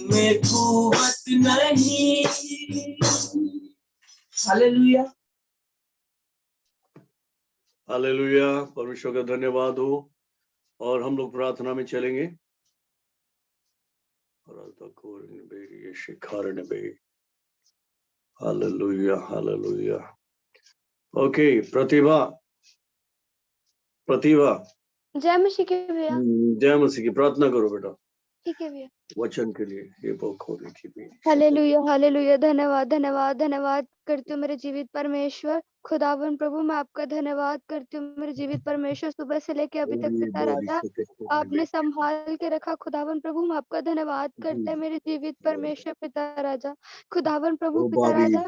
में कुवत नहीं। Hallelujah, hallelujah. परमेश्वर का धन्यवाद हो। और हम लोग प्रार्थना में चलेंगे। Hallelujah, hallelujah. ओके, प्रतिभा, जय मसीह के भैया। जय मसीह की प्रार्थना करो बेटा, ठीक है भैया। वचन के लिए ये खोलने की भी। Hallelujah, hallelujah. धन्यवाद, धन्यवाद, धन्यवाद करती हूँ मेरे जीवित परमेश्वर खुदावन प्रभु। मैं आपका धन्यवाद करती हूँ मेरे जीवित परमेश्वर, सुबह से लेके अभी तक पिता राजा आपने संभाल के रखा खुदावन प्रभु। मैं आपका धन्यवाद करते हैं मेरे जीवित परमेश्वर पिता राजा खुदावन प्रभु पिता राजा।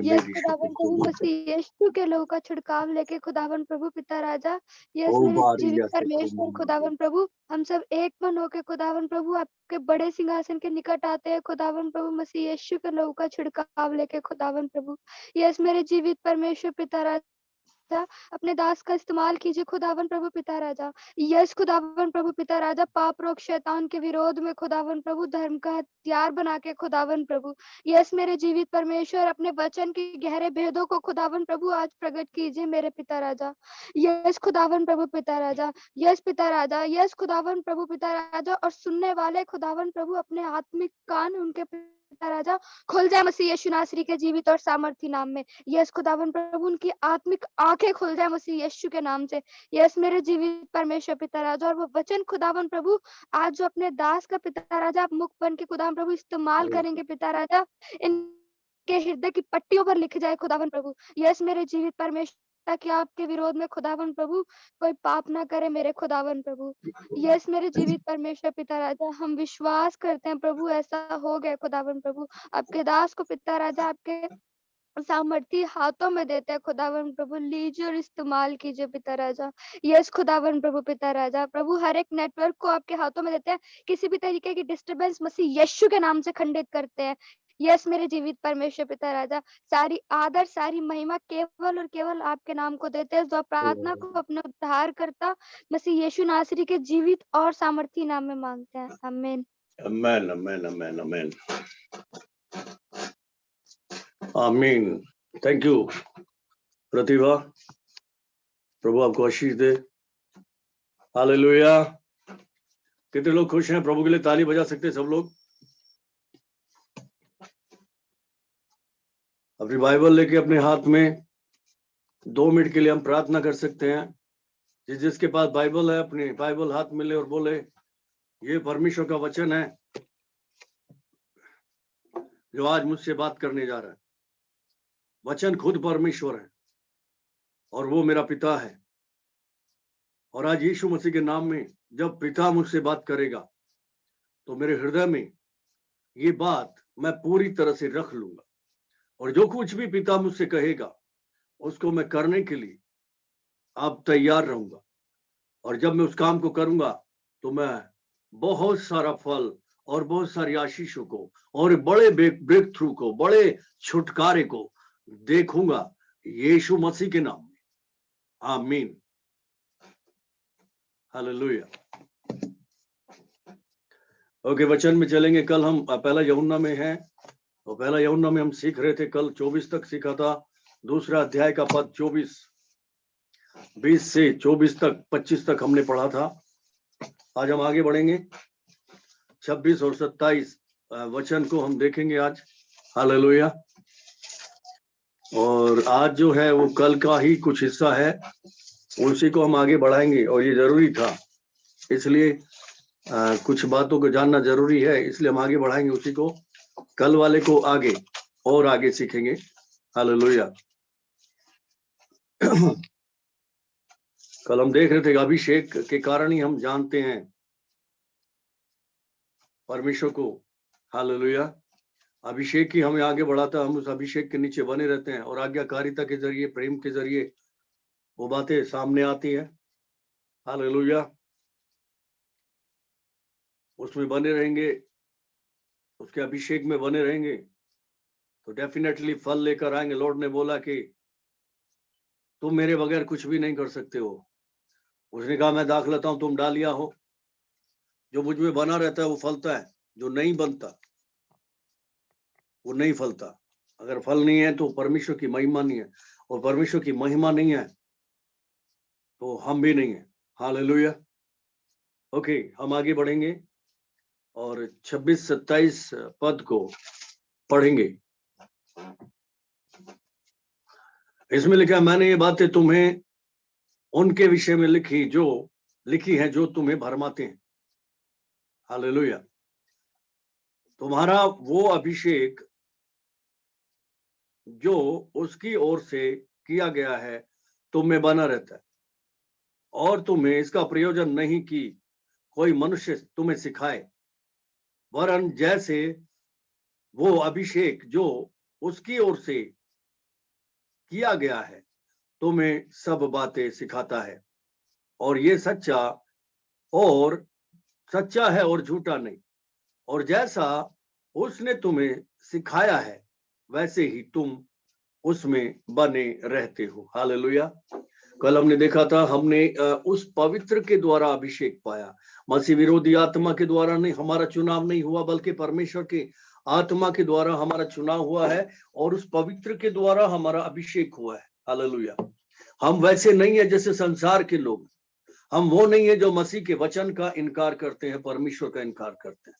यस खुदावन प्रभु मसीह यीशु के लहू का छिड़काव लेके खुदावन प्रभु पिता राजा। यस मेरे जीवित परमेश्वर खुदावन प्रभु, हम सब एक मन होके खुदावन प्रभु आपके बड़े सिंहासन के निकट आते हैं खुदावन प्रभु मसीह यीशु के लहू का छिड़काव लेके खुदावन प्रभु। यस मेरे जीवित परमेश्वर पिता राजा, अपने दास का इस्तेमाल कीजिए खुदावन प्रभु पिता राजा। यस खुदावन प्रभु पिता राजा, पाप रोग शैतान के विरोध में खुदावन प्रभु धर्म का हथियार बना के खुदावन प्रभु। यस मेरे जीवित परमेश्वर, अपने वचन के गहरे भेदों को खुदावन प्रभु आज प्रकट कीजिए मेरे पिता राजा। यस खुदावन प्रभु पिता राजा, यस पिता राजा, यस खुदावन प्रभु पिता राजा। और सुनने वाले खुदावन प्रभु अपने आत्मिक कान उनके पिता राजा खुल जाए मसीह यीशु नासरी के जीवित और सामर्थी नाम में। यस खुदावन प्रभु, उनकी आत्मिक आंखें खुल जाए मसीह यीशु के नाम से। यस मेरे जीवित परमेश्वर पिता राजा, और वो वचन खुदावन प्रभु आज जो अपने दास का पिता राजा आप मुख बन के खुदावन प्रभु इस्तेमाल करेंगे पिता राजा, इनके हृदय की पट्टियों पर लिख जाए खुदावन प्रभु। यस मेरे जीवित परमेश्वर, ताकि आपके विरोध में खुदावन प्रभु कोई पाप ना करे मेरे खुदावन प्रभु। यस मेरे जीवित परमेश्वर पिता राजा, हम विश्वास करते हैं प्रभु ऐसा हो गया खुदावन प्रभु। आपके दास को पिता राजा आपके सामर्थी हाथों में देते हैं खुदावन प्रभु, लीजिए और इस्तेमाल कीजिए पिता राजा। यस खुदावन प्रभु पिता राजा, प्रभु हर एक नेटवर्क को आपके हाथों में देते हैं, किसी भी तरीके की डिस्टरबेंस मसीह यीशु के नाम से खंडित करते हैं। यस मेरे जीवित परमेश्वर पिता राजा, सारी आदर सारी महिमा केवल और केवल आपके नाम को देते हैं, जो प्रार्थना को अपने उद्धार करता मसीह यीशु नासरी के जीवित और सामर्थी नाम में मांगते हैं। आमीन, आमीन, आमीन, आमीन, आमीन, आमीन। थैंक यू प्रतिभा, प्रभु आपको आशीष दे। हालेलुया। कितने लोग खुश हैं? प्रभु के लिए ताली बजा सकते हैं सब लोग? अपनी बाइबल लेके अपने हाथ में 2 मिनट के लिए हम प्रार्थना कर सकते हैं। जिसके पास बाइबल है अपनी बाइबल हाथ में ले और बोले, ये परमेश्वर का वचन है जो आज मुझसे बात करने जा रहा है। वचन खुद परमेश्वर है और वो मेरा पिता है। और आज यीशु मसीह के नाम में जब पिता मुझसे बात करेगा तो मेरे हृदय में ये बात मैं पूरी तरह से रख लूंगा, और जो कुछ भी पिता मुझसे कहेगा उसको मैं करने के लिए अब तैयार रहूंगा। और जब मैं उस काम को करूंगा तो मैं बहुत सारा फल और बहुत सारी आशीषों को और बड़े ब्रेक थ्रू को, बड़े छुटकारे को देखूंगा यीशु मसीह के नाम में। आमीन, हालेलुया। ओके, वचन में चलेंगे। कल हम पहला यूहन्ना में हैं, और पहला यूहन्ना में हम सीख रहे थे, कल 24 तक सीखा था। दूसरा अध्याय का पद 24, 20 से 24 तक 25 तक हमने पढ़ा था। आज हम आगे बढ़ेंगे, 26 और 27 वचन को हम देखेंगे आज। हालेलुया। और आज जो है वो कल का ही कुछ हिस्सा है, उसी को हम आगे बढ़ाएंगे। और ये जरूरी था, इसलिए कुछ बातों को जानना जरूरी है, इसलिए हम आगे बढ़ाएंगे उसी को। कल वाले को आगे और आगे सीखेंगे। हालेलुया। कल हम देख रहे थे अभिषेक के कारण ही हम जानते हैं परमेश्वर को। हालेलुया। अभिषेक ही हमें आगे बढ़ाता, हम उस अभिषेक के नीचे बने रहते हैं, और आज्ञाकारिता के जरिए, प्रेम के जरिए वो बातें सामने आती है। हालेलुया। उसमें बने रहेंगे, उसके अभिषेक में बने रहेंगे तो डेफिनेटली फल लेकर आएंगे। लॉर्ड ने बोला कि तुम मेरे बगैर कुछ भी नहीं कर सकते हो। उसने कहा मैं दाख लेता हूं, तुम डालिया हो। जो मुझ में बना रहता है वो फलता है, जो नहीं बनता वो नहीं फलता। अगर फल नहीं है तो परमेश्वर की महिमा नहीं है, और परमेश्वर की महिमा नहीं है तो हम भी नहीं है। हालेलुया। ओके, हम आगे बढ़ेंगे और 26-27 पद को पढ़ेंगे। इसमें लिखा है, मैंने ये बातें तुम्हें उनके विषय में लिखी हैं जो तुम्हें भरमाते हैं। हालेलुया। तुम्हारा वो अभिषेक जो उसकी ओर से किया गया है तुम में बना रहता है, और तुम्हें इसका प्रयोजन नहीं कि कोई मनुष्य तुम्हें सिखाए, वरन जैसे वो अभिषेक जो उसकी ओर से किया गया है तुम्हें सब बातें सिखाता है, और ये सच्चा है और झूठा नहीं। और जैसा उसने तुम्हें सिखाया है वैसे ही तुम उसमें बने रहते हो। हालेलुया। कल हमने देखा था, हमने उस पवित्र के द्वारा अभिषेक पाया। मसीह विरोधी आत्मा के द्वारा नहीं, हमारा चुनाव नहीं हुआ, बल्कि परमेश्वर के आत्मा के द्वारा हमारा चुनाव हुआ है, और उस पवित्र के द्वारा हमारा अभिषेक हुआ है। हालेलुया। हम वैसे नहीं है जैसे संसार के लोग। हम वो नहीं है जो मसीह के वचन का इनकार करते हैं, परमेश्वर का इनकार करते हैं।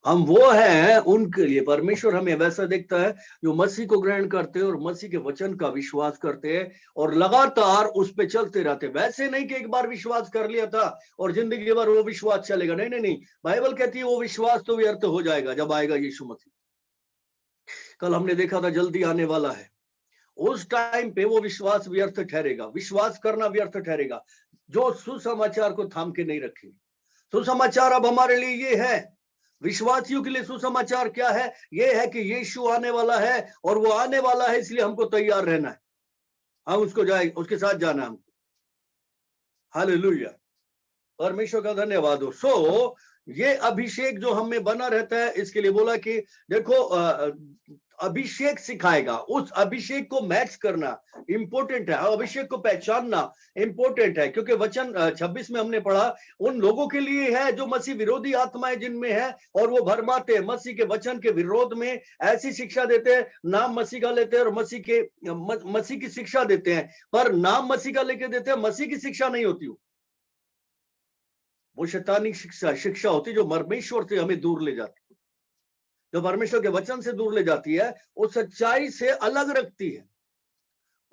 हम वो हैं, उनके लिए परमेश्वर हमें वैसा देखता है जो मसीह को ग्रहण करते हैं और मसीह के वचन का विश्वास करते हैं और लगातार उस पे चलते रहते हैं। वैसे नहीं कि एक बार विश्वास कर लिया था और जिंदगी भर वो विश्वास चलेगा। नहीं नहीं नहीं, बाइबल कहती है वो विश्वास तो व्यर्थ हो जाएगा जब आएगा यीशु मसीह। कल हमने देखा था जल्दी आने वाला है, उस टाइम पे वो विश्वास व्यर्थ ठहरेगा, विश्वास करना व्यर्थ ठहरेगा जो सुसमाचार को थाम के नहीं रखेंगे। सुसमाचार अब हमारे लिए ये है, विश्वासियों के लिए सुसमाचार क्या है? ये है कि यीशु आने वाला है, और वो आने वाला है इसलिए हमको तैयार रहना है। हम उसके साथ जाना है हमको। हालेलुया, परमेश्वर का धन्यवाद हो। सो ये अभिषेक जो हमें बना रहता है, इसके लिए बोला कि देखो अभिषेक सिखाएगा। उस अभिषेक को मैच करना इंपॉर्टेंट है, अभिषेक को पहचानना इंपॉर्टेंट है, क्योंकि वचन 26 में हमने पढ़ा उन लोगों के लिए है जो मसीह विरोधी आत्माएं जिनमें है, और वो भरमाते हैं, मसीह के वचन के विरोध में ऐसी शिक्षा देते हैं, नाम मसीह का लेते हैं और मसीह की शिक्षा देते हैं, पर नाम मसीह का लेके देते हैं, मसीह की शिक्षा नहीं होती। वो शैतानी शिक्षा होती जो परमेश्वर से हमें दूर ले जाती, जो परमेश्वर के वचन से दूर ले जाती है, वो सच्चाई से अलग रखती है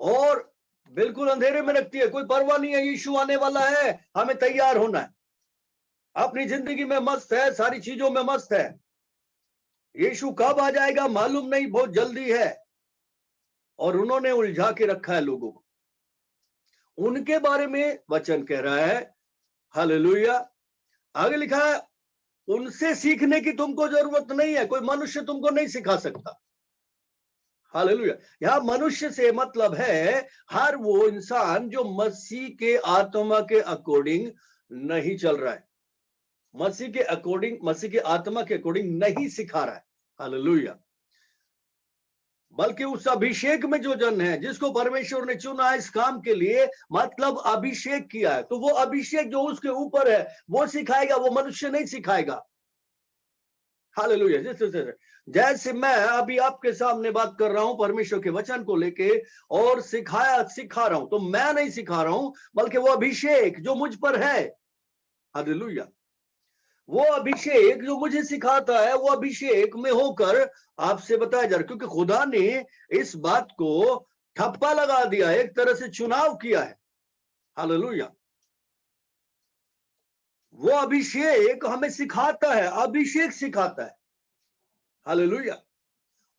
और बिल्कुल अंधेरे में रखती है। कोई परवाह नहीं है, यीशु आने वाला है, हमें तैयार होना है, अपनी जिंदगी में मस्त है, सारी चीजों में मस्त है। यीशु कब आ जाएगा मालूम नहीं, बहुत जल्दी है। और उन्होंने उलझा के रखा है लोगों को, उनके बारे में वचन कह रहा है। हालेलुया। आगे लिखा है, उनसे सीखने की तुमको जरूरत नहीं है, कोई मनुष्य तुमको नहीं सिखा सकता। हालेलुया। यहां मनुष्य से मतलब है हर वो इंसान जो मसीह के आत्मा के अकॉर्डिंग नहीं चल रहा है, मसीह के अकॉर्डिंग, मसीह के आत्मा के अकॉर्डिंग नहीं सिखा रहा है। हालेलुया। बल्कि उस अभिषेक में जो जन है, जिसको परमेश्वर ने चुना है इस काम के लिए, मतलब अभिषेक किया है, तो वो अभिषेक जो उसके ऊपर है वो सिखाएगा, वो मनुष्य नहीं सिखाएगा। हालेलुया। जैसे मैं अभी आपके सामने बात कर रहा हूं परमेश्वर के वचन को लेके और सिखा रहा हूं, तो मैं नहीं सिखा रहा हूं, बल्कि वो अभिषेक जो मुझ पर है, हालेलुया, वो अभिषेक जो मुझे सिखाता है, वो अभिषेक में होकर आपसे बताया जा रहा है, क्योंकि खुदा ने इस बात को ठप्पा लगा दिया है, एक तरह से चुनाव किया है। हालेलुया। वो अभिषेक हमें सिखाता है, अभिषेक सिखाता है। हालेलुया।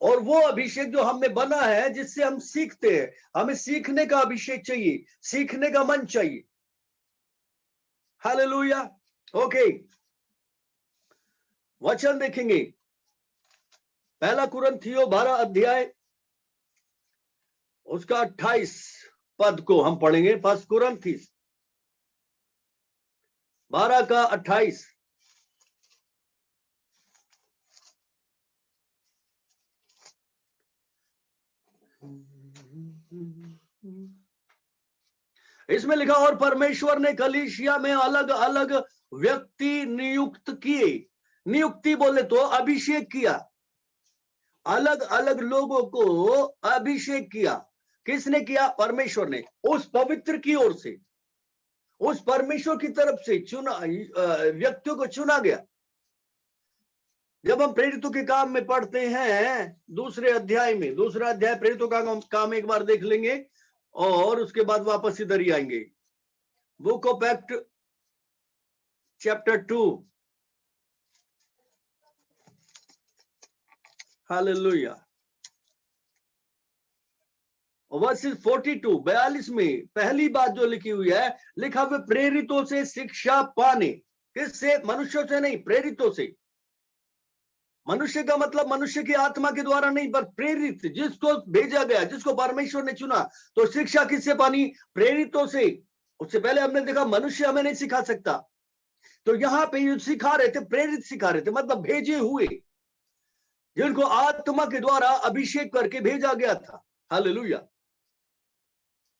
और वो अभिषेक जो हमें बना है, जिससे हम सीखते हैं, हमें सीखने का अभिषेक चाहिए, सीखने का मन चाहिए। हालेलुया। ओके, वचन देखेंगे, पहला कुरिन्थियों 12 अध्याय उसका 28 पद को हम पढ़ेंगे। फर्स्ट कुरिन्थियों 12 का 28। इसमें लिखा, और परमेश्वर ने कलीसिया में अलग अलग व्यक्ति नियुक्त किए। नियुक्ति बोले तो अभिषेक किया, अलग अलग लोगों को अभिषेक किया। किसने किया? परमेश्वर ने, उस पवित्र की ओर से, उस परमेश्वर की तरफ से चुना व्यक्तियों को चुना गया। जब हम प्रेरितों के काम में पढ़ते हैं दूसरा अध्याय प्रेरितों का काम एक बार देख लेंगे और उसके बाद वापस इधर ही आएंगे। Book of act chapter 2, hallelujah, versus 42 में पहली बात जो लिखी हुई है, लिखा हुआ प्रेरितों से शिक्षा पाने। किससे? मनुष्यों से नहीं, प्रेरितों से। मनुष्य का मतलब मनुष्य की आत्मा के द्वारा नहीं, पर प्रेरित, जिसको भेजा गया, जिसको परमेश्वर ने चुना। तो शिक्षा किससे पानी? प्रेरितों से। उससे पहले हमने देखा मनुष्य हमें नहीं सिखा सकता। तो यहां पे ये सिखा रहे थे, प्रेरित सिखा रहे थे, मतलब भेजे हुए, जिनको आत्मा के द्वारा अभिषेक करके भेजा गया था। हालेलुया।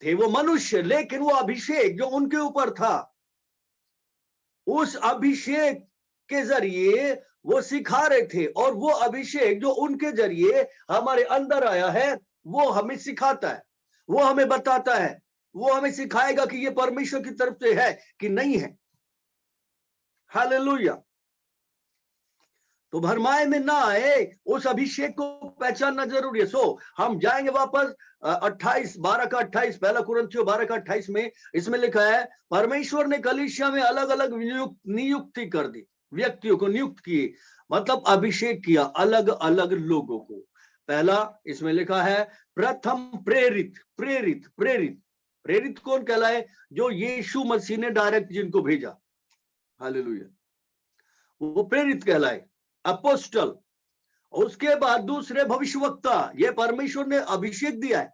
थे वो मनुष्य, लेकिन वो अभिषेक जो उनके ऊपर था, उस अभिषेक के जरिए वो सिखा रहे थे। और वो अभिषेक जो उनके जरिए हमारे अंदर आया है, वो हमें सिखाता है, वो हमें बताता है, वो हमें सिखाएगा कि ये परमेश्वर की तरफ से है कि नहीं है। हालेलुया। तो भरमाए में ना आए, उस अभिषेक को पहचानना जरूरी है। सो हम जाएंगे वापस 12 कुरिन्थियों 12 में इसमें लिखा है, परमेश्वर ने कलीसिया में अलग अलग नियुक्ति कर दी, व्यक्तियों को नियुक्त किए, मतलब अभिषेक किया अलग अलग लोगों को। पहला इसमें लिखा है प्रथम प्रेरित। प्रेरित प्रेरित प्रेरित कौन कहलाए? जो यीशु मसीह ने डायरेक्ट जिनको भेजा। हालेलुया, वो प्रेरित कहलाए, अपोस्टल। उसके बाद दूसरे भविष्यवक्ता, ये परमेश्वर ने अभिषेक दिया है।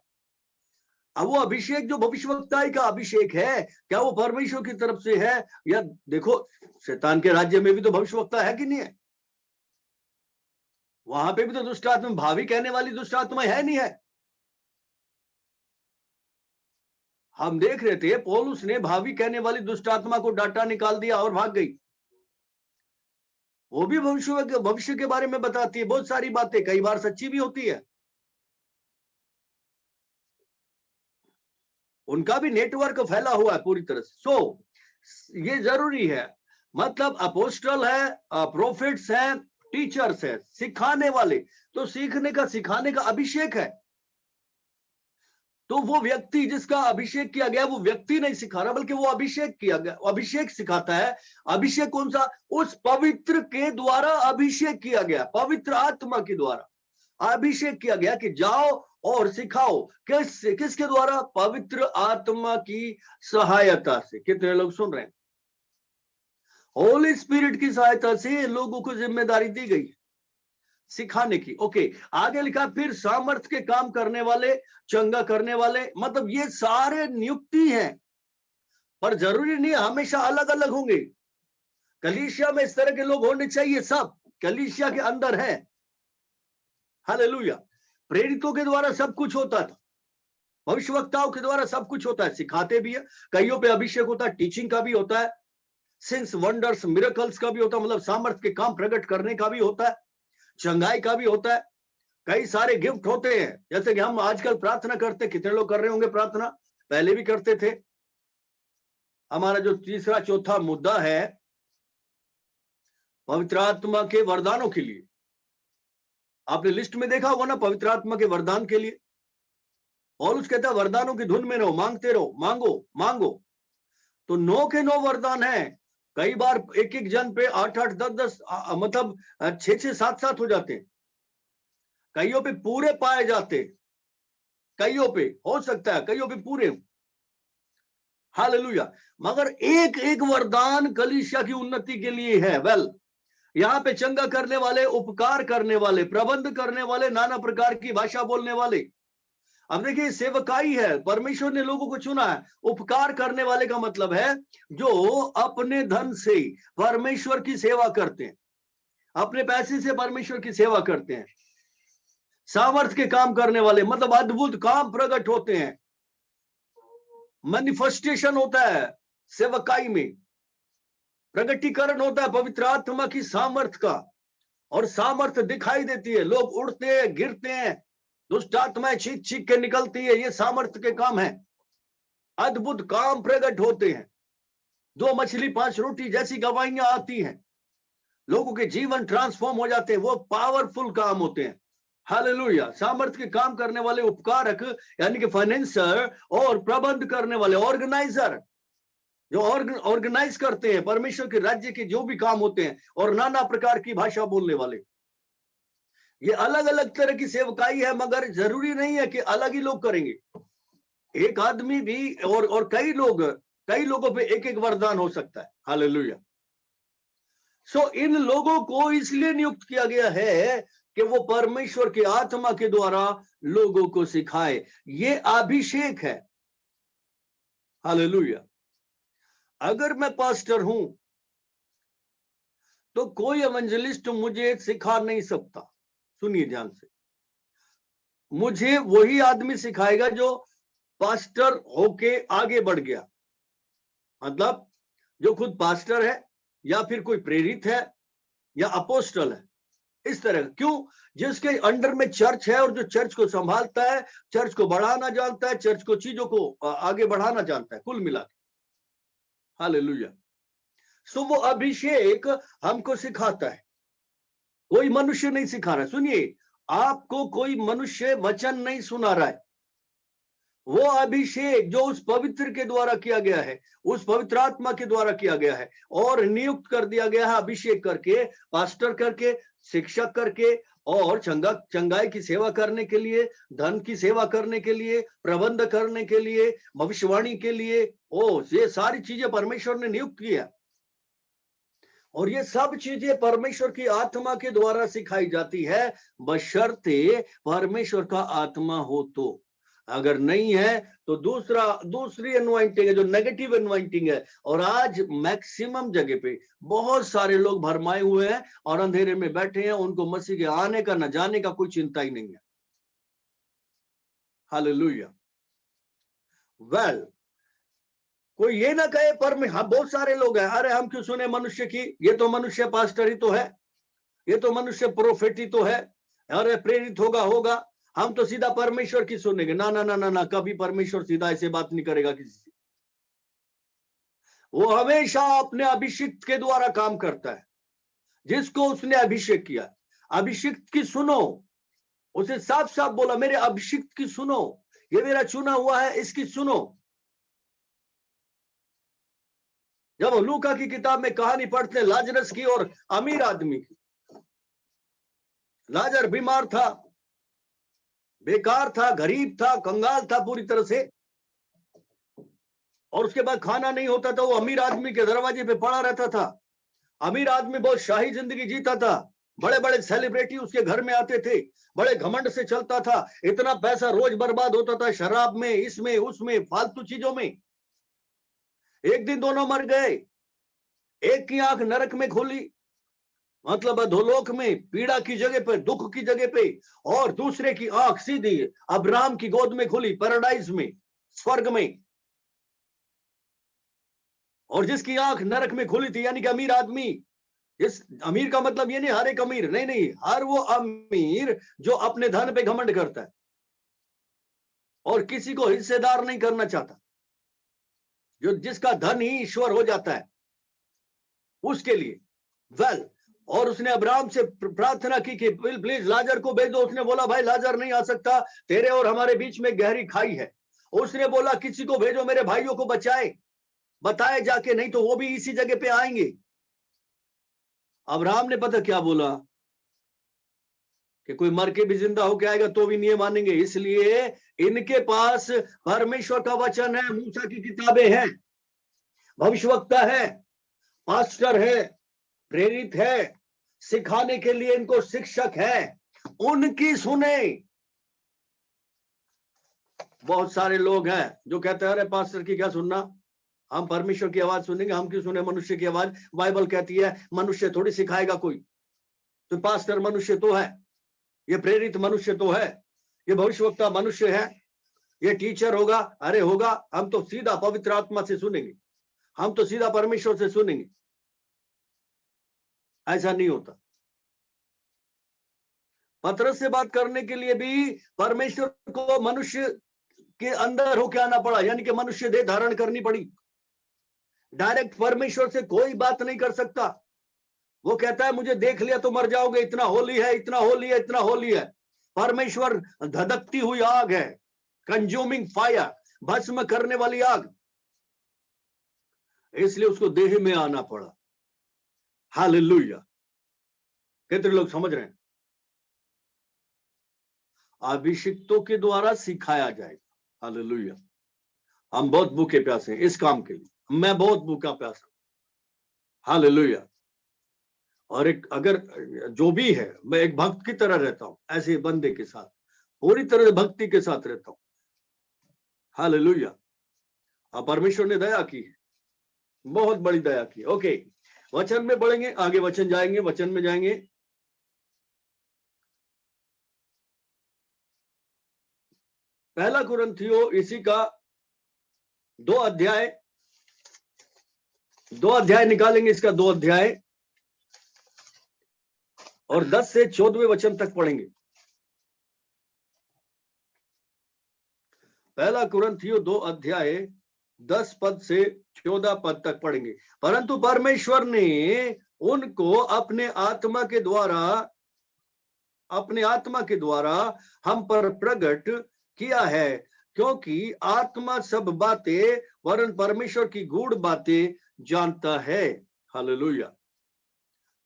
अब वो अभिषेक जो भविष्यवक्ताई का अभिषेक है, क्या वो परमेश्वर की तरफ से है? या देखो, शैतान के राज्य में भी तो भविष्यवक्ता है कि नहीं है? वहां पे भी तो दुष्ट आत्मा, भावी कहने वाली दुष्ट आत्मा है नहीं है? हम देख रहे थे पौलुस ने भावी कहने वाली दुष्ट आत्मा को डांटा, निकाल दिया और भाग गई। वो भी भविष्य के बारे में बताती है, बहुत सारी बातें, कई बार सच्ची भी होती है। उनका भी नेटवर्क फैला हुआ है पूरी तरह से। सो ये जरूरी है, मतलब अपोस्टल है, प्रोफेट्स हैं, टीचर्स है, सिखाने वाले। तो सीखने का, सिखाने का अभिषेक है। तो वो व्यक्ति जिसका अभिषेक किया गया, वो व्यक्ति नहीं सिखा रहा, बल्कि वो अभिषेक किया गया, अभिषेक सिखाता है। अभिषेक कौन सा? उस पवित्र के द्वारा अभिषेक किया गया, पवित्र आत्मा के द्वारा अभिषेक किया गया कि जाओ और सिखाओ। किसके द्वारा? पवित्र आत्मा की सहायता से। कितने लोग सुन रहे हैं? होली स्पिरिट की सहायता से लोगों को जिम्मेदारी दी गई सिखाने की। ओके, आगे लिखा फिर सामर्थ्य के काम करने वाले, चंगा करने वाले, मतलब ये सारे नियुक्ति हैं, पर जरूरी नहीं हमेशा अलग अलग होंगे। कलीसिया में इस तरह के लोग होने चाहिए, सब कलीसिया के अंदर है। हालेलुया। प्रेरितों के द्वारा सब कुछ होता था, भविष्यवक्ताओं के द्वारा सब कुछ होता है, सिखाते भी है, कईयों पे अभिषेक होता है, टीचिंग का भी होता है, सिंस वंडर्स मिरेकल्स का भी होता है, मतलब सामर्थ्य के काम प्रकट करने का भी होता है, चंगाई का भी होता है, कई सारे गिफ्ट होते हैं। जैसे कि हम आजकल प्रार्थना करते, कितने लोग कर रहे होंगे प्रार्थना? पहले भी करते थे। हमारा जो तीसरा चौथा मुद्दा है पवित्र आत्मा के वरदानों के लिए, आपने लिस्ट में देखा होगा ना, पवित्र आत्मा के वरदान के लिए पौलुस कहता है वरदानों की धुन में रहो, मांगते रहो, मांगो मांगो। तो 9 के 9 वरदान है। कई बार एक एक जन पे 8-8, 10-10, मतलब 6-6, 7-7 हो जाते हैं। कईयों पे पूरे पाए जाते, कईयों पे हो सकता है कईयों पे पूरे। हालेलुया। मगर एक एक वरदान कलीसिया की उन्नति के लिए है। वेल, यहाँ पे चंगा करने वाले, उपकार करने वाले, प्रबंध करने वाले, नाना प्रकार की भाषा बोलने वाले। अब देखिए, सेवकाई है, परमेश्वर ने लोगों को चुना है। उपकार करने वाले का मतलब है जो अपने धन से परमेश्वर की सेवा करते हैं, अपने पैसे से परमेश्वर की सेवा करते हैं। सामर्थ्य के काम करने वाले, मतलब अद्भुत काम प्रकट होते हैं, मैनिफेस्टेशन होता है सेवकाई में, प्रगटीकरण होता है पवित्र आत्मा की सामर्थ्य का। और सामर्थ्य दिखाई देती है, लोग उड़ते हैं, गिरते हैं, दुष्ट आत्माएं चीख चीख के निकलती है। ये सामर्थ्य के काम है। अद्भुत काम प्रकट होते हैं। 2 मछली 5 रोटी जैसी गवाहियां आती हैं, लोगों के जीवन ट्रांसफॉर्म हो जाते हैं। वो पावरफुल काम होते हैं। हालेलुया। सामर्थ्य के काम करने वाले उपकारक यानी कि फाइनेंसर और प्रबंध करने वाले ऑर्गेनाइजर, जो ऑर्गेनाइज करते हैं परमेश्वर के राज्य के जो भी काम होते हैं, और नाना प्रकार की भाषा बोलने वाले, ये अलग अलग तरह की सेवकाई है, मगर जरूरी नहीं है कि अलग ही लोग करेंगे। एक आदमी भी और कई लोगों पे एक एक वरदान हो सकता है। हालेलुया। सो इन लोगों को इसलिए नियुक्त किया गया है कि वो परमेश्वर की आत्मा के द्वारा लोगों को सिखाए। ये अभिषेक है। हालेलुया। अगर मैं पास्टर हूं तो कोई एवेंजलिस्ट मुझे सिखा नहीं सकता। सुनिए ध्यान से, मुझे वही आदमी सिखाएगा जो पास्टर होके आगे बढ़ गया। मतलब जो खुद पास्टर है, या फिर कोई प्रेरित है, या अपोस्टल है, इस तरह। क्यों? जिसके अंडर में चर्च है और जो चर्च को संभालता है, चर्च को बढ़ाना जानता है, चर्च को चीजों को आगे बढ़ाना जानता है, कुल मिला के। हालेलुया। सो वो अभिषेक हमको सिखाता है, कोई मनुष्य नहीं सिखा रहा। सुनिए, आपको कोई मनुष्य वचन नहीं सुना रहा है। वो अभिषेक जो उस पवित्र के द्वारा किया गया है, उस पवित्र आत्मा के द्वारा किया गया है, और नियुक्त कर दिया गया है अभिषेक करके, पास्टर करके, शिक्षक करके, और चंगाई की सेवा करने के लिए, धन की सेवा करने के लिए, प्रबंध करने के लिए, भविष्यवाणी के लिए। ये सारी चीजें परमेश्वर ने नियुक्त किया, और ये सब चीजें परमेश्वर की आत्मा के द्वारा सिखाई जाती है, बशर्ते परमेश्वर का आत्मा हो तो। अगर नहीं है तो दूसरी अनवाइंटिंग है, जो नेगेटिव अनवाइंटिंग है। और आज मैक्सिमम जगह पे बहुत सारे लोग भरमाए हुए हैं और अंधेरे में बैठे हैं, उनको मसीह के आने का न जाने का कोई चिंता ही नहीं है। हालेलुया। वेल, कोई ये ना कहे हाँ, बहुत सारे लोग हैं, अरे हम क्यों सुने मनुष्य की, ये तो मनुष्य पास्टर ही तो है, ये तो मनुष्य प्रोफेट ही तो है, अरे प्रेरित होगा, हम तो सीधा परमेश्वर की सुनेंगे। ना ना ना ना ना, कभी परमेश्वर सीधा ऐसे बात नहीं करेगा किसी से। वो हमेशा अपने अभिषिक्त के द्वारा काम करता है, जिसको उसने अभिषेक किया। अभिषिक्त की सुनो, उसे साफ साफ बोला, मेरे अभिषिक्त की सुनो, ये मेरा चुना हुआ है, इसकी सुनो। जब लूका की किताब में कहानी पढ़ते हैं लाजरस की और अमीर आदमी की, लाजर बीमार था, बेकार था, गरीब था, कंगाल था पूरी तरह से, और उसके बाद खाना नहीं होता था। वो अमीर आदमी के दरवाजे पे पड़ा रहता था। अमीर आदमी बहुत शाही जिंदगी जीता था, बड़े बड़े सेलिब्रिटी उसके घर में आते थे, बड़े घमंड से चलता था, इतना पैसा रोज बर्बाद होता था शराब में, इसमें उसमें, फालतू चीजों में। एक दिन दोनों मर गए। एक की आंख नरक में खोली, मतलब अधोलोक में, पीड़ा की जगह पे, दुख की जगह पे, और दूसरे की आंख सीधी अब्राहम की गोद में खुली, पैराडाइज में, स्वर्ग में। और जिसकी आंख नरक में खुली थी, यानी कि अमीर आदमी, इस अमीर का मतलब ये नहीं हर एक अमीर, नहीं, हर वो अमीर जो अपने धन पे घमंड करता है और किसी को हिस्सेदार नहीं करना चाहता, जो जिसका धन ही ईश्वर हो जाता है, उसके लिए। वेल, और उसने अब्राहम से प्रार्थना की कि प्लीज लाजर को भेज दो। उसने बोला, भाई लाजर नहीं आ सकता, तेरे और हमारे बीच में गहरी खाई है। उसने बोला, किसी को भेजो मेरे भाइयों को बताए जाके, नहीं तो वो भी इसी जगह पे आएंगे। अब्राहम ने पता क्या बोला कि कोई मर के भी जिंदा होके आएगा तो भी नहीं मानेंगे, इसलिए इनके पास परमेश्वर का वचन है, मूसा की किताबें हैं, भविष्यवक्ता है, पास्टर है, प्रेरित है, सिखाने के लिए इनको शिक्षक है, उनकी सुने। बहुत सारे लोग हैं जो कहते हैं, अरे पास्टर की क्या सुनना, हम परमेश्वर की आवाज सुनेंगे, हम क्यों सुने मनुष्य की आवाज। बाइबल कहती है मनुष्य थोड़ी सिखाएगा कोई, तो पास्टर मनुष्य तो है, ये प्रेरित मनुष्य तो है, ये भविष्यवक्ता मनुष्य है, ये टीचर होगा, अरे होगा। हम तो सीधा पवित्र आत्मा से सुनेंगे, हम तो सीधा परमेश्वर से सुनेंगे। ऐसा नहीं होता। पतरस से बात करने के लिए भी परमेश्वर को मनुष्य के अंदर होके आना पड़ा, यानी कि मनुष्य देह धारण करनी पड़ी। डायरेक्ट परमेश्वर से कोई बात नहीं कर सकता। वो कहता है मुझे देख लिया तो मर जाओगे, इतना होली है, इतना होली है, इतना होली है। परमेश्वर धधकती हुई आग है, कंज्यूमिंग फायर, भस्म करने वाली आग, इसलिए उसको देह में आना पड़ा। हालेलुया। कितने लोग समझ रहे हैं? अभिषिक्तों के द्वारा सिखाया जाएगा। हालेलुया। हम बहुत भूखे प्यासे हैं इस काम के लिए, मैं बहुत भूखा प्यासा। हालेलुया। और एक अगर जो भी है, मैं एक भक्त की तरह रहता हूं, ऐसे बंदे के साथ पूरी तरह भक्ति के साथ रहता हूं। हालेलुया। अब परमेश्वर ने दया की है, बहुत बड़ी दया की। ओके, वचन में बढ़ेंगे, आगे वचन जाएंगे, वचन में जाएंगे। पहला कुरिन्थियों इसी का 2 अध्याय निकालेंगे, इसका 2 अध्याय और 10 से 14वें वचन तक पढ़ेंगे। पहला कुरिन्थियों 2 अध्याय 10 पद से 14 पद तक पढ़ेंगे। परंतु परमेश्वर ने उनको अपने आत्मा के द्वारा हम पर प्रकट किया है, क्योंकि आत्मा सब बातें वरन परमेश्वर की गूढ़ बातें जानता है। हालेलुया।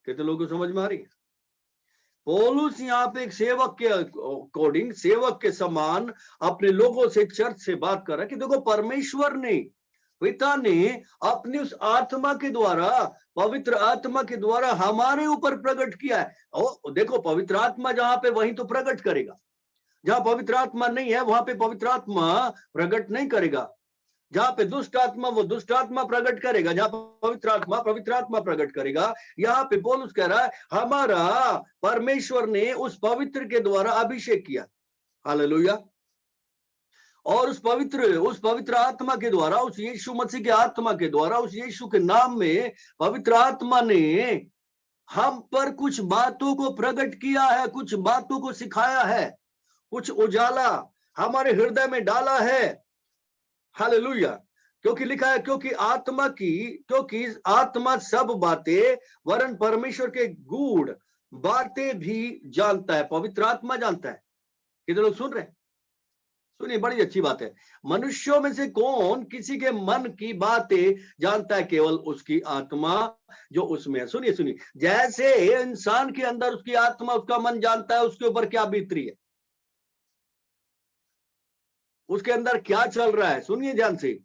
कितने लोगों को समझ में आ रही है? पौलुस यहाँ पे एक सेवक के अकॉर्डिंग, सेवक के समान अपने लोगों से, चर्च से बात कर रहा है कि देखो परमेश्वर ने, पिता ने अपनी उस आत्मा के द्वारा, पवित्र आत्मा के द्वारा हमारे ऊपर प्रकट किया है। और देखो पवित्र आत्मा जहां पे वहीं तो प्रकट करेगा, जहां पवित्र आत्मा नहीं है वहां पे पवित्र आत्मा प्रकट नहीं करेगा। जहां पे दुष्ट आत्मा, वो दुष्ट आत्मा प्रकट करेगा, जहां पवित्र आत्मा प्रकट करेगा। यहाँ पे पौलुस कह रहा है हमारा परमेश्वर ने उस पवित्र के द्वारा अभिषेक किया। हालेलुया। और उस पवित्र आत्मा के द्वारा, उस यीशु मसीह के आत्मा के द्वारा, उस यीशु के नाम में पवित्र आत्मा ने हम पर कुछ बातों को प्रकट किया है, कुछ बातों को सिखाया है, कुछ उजाला हमारे हृदय में डाला है। हालेलुया। क्योंकि लिखा है क्योंकि आत्मा सब बातें वरन परमेश्वर के गूढ़ बातें भी जानता है। पवित्र आत्मा जानता है। कितने लोग सुन रहे हैं? सुनिए, बड़ी अच्छी बात है। मनुष्यों में से कौन किसी के मन की बातें जानता है? केवल उसकी आत्मा जो उसमें है। सुनिए, जैसे इंसान के अंदर उसकी आत्मा, उसका मन जानता है उसके ऊपर क्या बीत रही है, उसके अंदर क्या चल रहा है। सुनिए ध्यान से,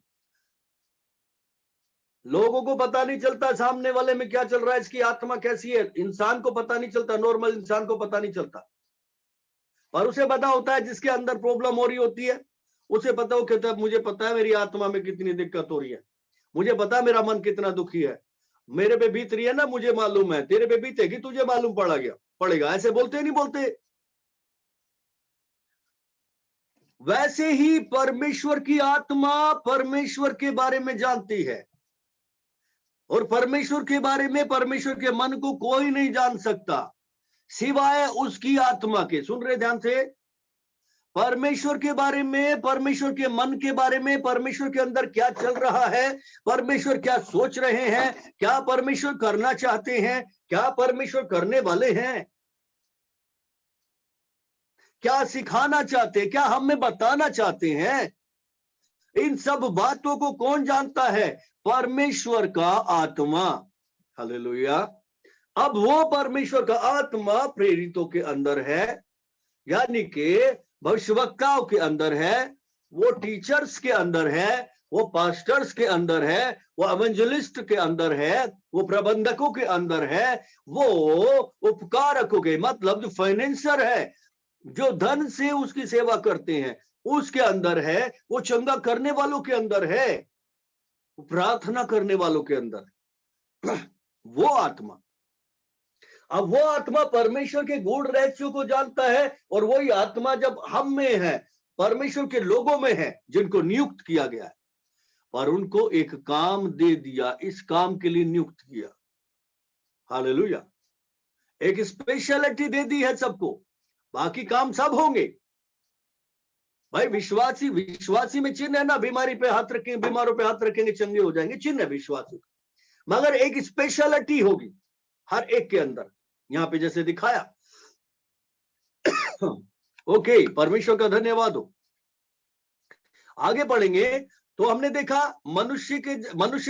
लोगों को पता नहीं चलता सामने वाले में क्या चल रहा है, इसकी आत्मा कैसी है। इंसान को पता नहीं चलता, नॉर्मल इंसान को पता नहीं चलता, पर उसे पता होता है जिसके अंदर प्रॉब्लम हो रही होती है, उसे पता, वो कहता है मुझे पता है मेरी आत्मा में कितनी दिक्कत हो रही है, मुझे पता है मेरा मन कितना दुखी है, मेरे पे बीत रही है ना, मुझे मालूम है, तेरे पे बीतेगी तुझे मालूम पड़ेगा। ऐसे बोलते नहीं बोलते? वैसे ही परमेश्वर की आत्मा परमेश्वर के बारे में जानती है, और परमेश्वर के बारे में, परमेश्वर के मन को कोई नहीं जान सकता सिवाय उसकी आत्मा के। सुन रहे ध्यान से? परमेश्वर के बारे में, परमेश्वर के मन के बारे में, परमेश्वर के अंदर क्या चल रहा है, परमेश्वर क्या सोच रहे हैं, क्या परमेश्वर करना चाहते हैं, क्या परमेश्वर करने वाले हैं, क्या सिखाना चाहते हैं, क्या हमें बताना चाहते हैं, इन सब बातों को कौन जानता है? परमेश्वर का आत्मा। हालेलुया। अब वो परमेश्वर का आत्मा प्रेरितों के अंदर है, यानी कि भविष्यवक्ताओं के अंदर है, वो टीचर्स के अंदर है, वो पास्टर्स के अंदर है, वो एवेंजलिस्ट के अंदर है, वो प्रबंधकों के अंदर है, वो उपकारकों के, मतलब जो फाइनेंसर है, जो धन से उसकी सेवा करते हैं, उसके अंदर है, वो चंगा करने वालों के अंदर है, प्रार्थना करने वालों के अंदर वो आत्मा। अब वो आत्मा परमेश्वर के गूढ़ रहस्यों को जानता है, और वही आत्मा जब हम में है, परमेश्वर के लोगों में है, जिनको नियुक्त किया गया है, पर उनको एक काम दे दिया, इस काम के लिए नियुक्त किया। हालेलुया। एक स्पेशलिटी दे दी है सबको, बाकी काम सब होंगे। भाई विश्वासी में चिन्ह है ना, बीमारी पे हाथ रखेंगे, बीमारों पे हाथ रखेंगे, चंगे हो जाएंगे, चिन्ह है विश्वासी। मगर एक स्पेशलिटी होगी हर एक के अंदर, यहां पे जैसे दिखाया। ओके, परमेश्वर का धन्यवाद हो। आगे बढ़ेंगे तो हमने देखा मनुष्य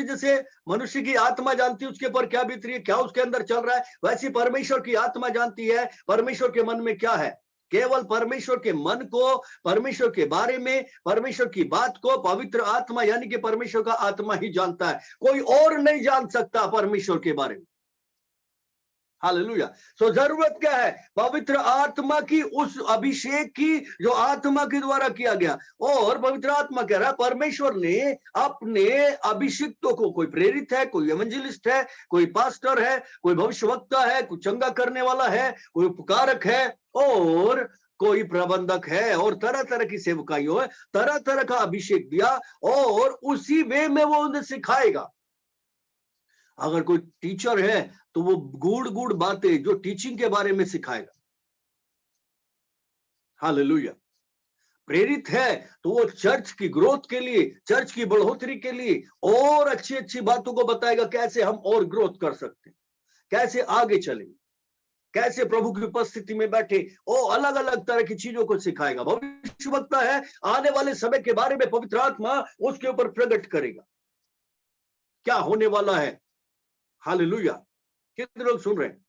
जैसे मनुष्य की आत्मा जानती है उसके ऊपर क्या बीत रही है, क्या उसके अंदर चल रहा है, वैसे परमेश्वर की आत्मा जानती है परमेश्वर के मन में क्या है। केवल परमेश्वर के मन को, परमेश्वर के बारे में, परमेश्वर की बात को पवित्र आत्मा यानी कि परमेश्वर का आत्मा ही जानता है, कोई और नहीं जान सकता परमेश्वर के बारे में। हालेलुया। सो जरूरत क्या है? पवित्र आत्मा की, उस अभिषेक की जो आत्मा के द्वारा किया गया। और पवित्र आत्मा कह रहा है परमेश्वर ने अपने अभिषिक्तों को, कोई प्रेरित है, कोई एवेंजलिस्ट है, कोई पास्टर है, कोई भविष्यवक्ता है, कोई चंगा करने वाला है, कोई उपकारक है, और कोई प्रबंधक है, और तरह तरह की सेवकाइयों है, तरह तरह का अभिषेक दिया, और उसी वे में वो उन्हें सिखाएगा। अगर कोई टीचर है तो वो गूढ़ गूढ़ बातें जो टीचिंग के बारे में सिखाएगा। हालेलुया। प्रेरित है तो वो चर्च की ग्रोथ के लिए, चर्च की बढ़ोतरी के लिए और अच्छी अच्छी बातों को बताएगा, कैसे हम और ग्रोथ कर सकते हैं, कैसे आगे चलेंगे, कैसे प्रभु की उपस्थिति में बैठे, ओ अलग अलग तरह की चीजों को सिखाएगा। भविष्यवक्ता है, आने वाले समय के बारे में पवित्र आत्मा उसके ऊपर प्रकट करेगा, क्या होने वाला है। हालेलुया। कितने लोग सुन रहे हैं?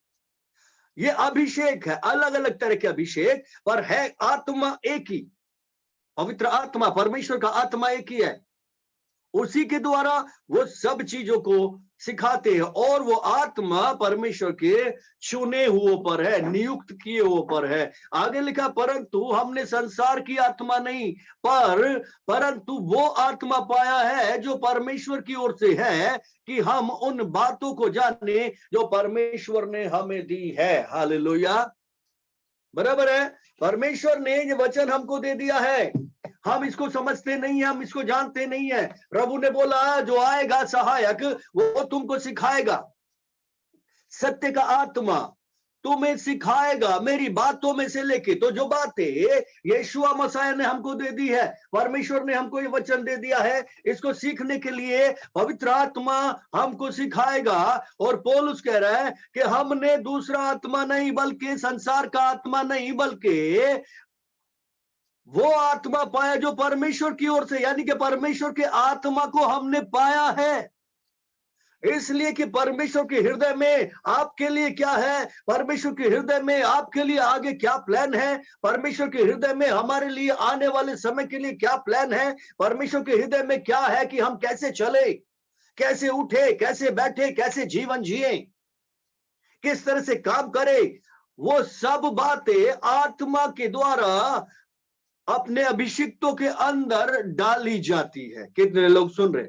ये अभिषेक है, अलग अलग तरह के अभिषेक, पर है आत्मा एक ही। पवित्र आत्मा, परमेश्वर का आत्मा एक ही है। उसी के द्वारा वो सब चीजों को सिखाते हैं, और वो आत्मा परमेश्वर के चुने हुओं पर है, नियुक्त किए हुओं पर है। आगे लिखा, परंतु हमने संसार की आत्मा नहीं, परंतु वो आत्मा पाया है जो परमेश्वर की ओर से है, कि हम उन बातों को जाने जो परमेश्वर ने हमें दी है। हालेलुया। बराबर है। परमेश्वर ने ये वचन हमको दे दिया है, हम इसको समझते नहीं है, हम इसको जानते नहीं है। प्रभु ने बोला जो आएगा सहायक वो तुमको सिखाएगा, सत्य का आत्मा तुम्हें सिखाएगा मेरी बातों में से लेके। तो जो बातें यीशुआ मसीह ने हमको दे दी है, परमेश्वर ने हमको ये वचन दे दिया है, इसको सीखने के लिए पवित्र आत्मा हमको सिखाएगा। और पौलुस कह रहा है कि हमने दूसरा आत्मा नहीं, बल्कि संसार का आत्मा नहीं, बल्कि वो आत्मा पाया जो परमेश्वर की ओर से, यानी कि परमेश्वर के आत्मा को हमने पाया है। इसलिए कि परमेश्वर के हृदय में आपके लिए क्या है, परमेश्वर के हृदय में आपके लिए आगे क्या प्लान है, परमेश्वर के हृदय में हमारे लिए आने वाले समय के लिए क्या प्लान है, परमेश्वर के हृदय में क्या है कि हम कैसे चले, कैसे उठे, कैसे बैठे, कैसे जीवन जिए, किस तरह से काम करें, वो सब बातें आत्मा के द्वारा अपने अभिषिक्तों के अंदर डाली जाती है। कितने लोग सुन रहे?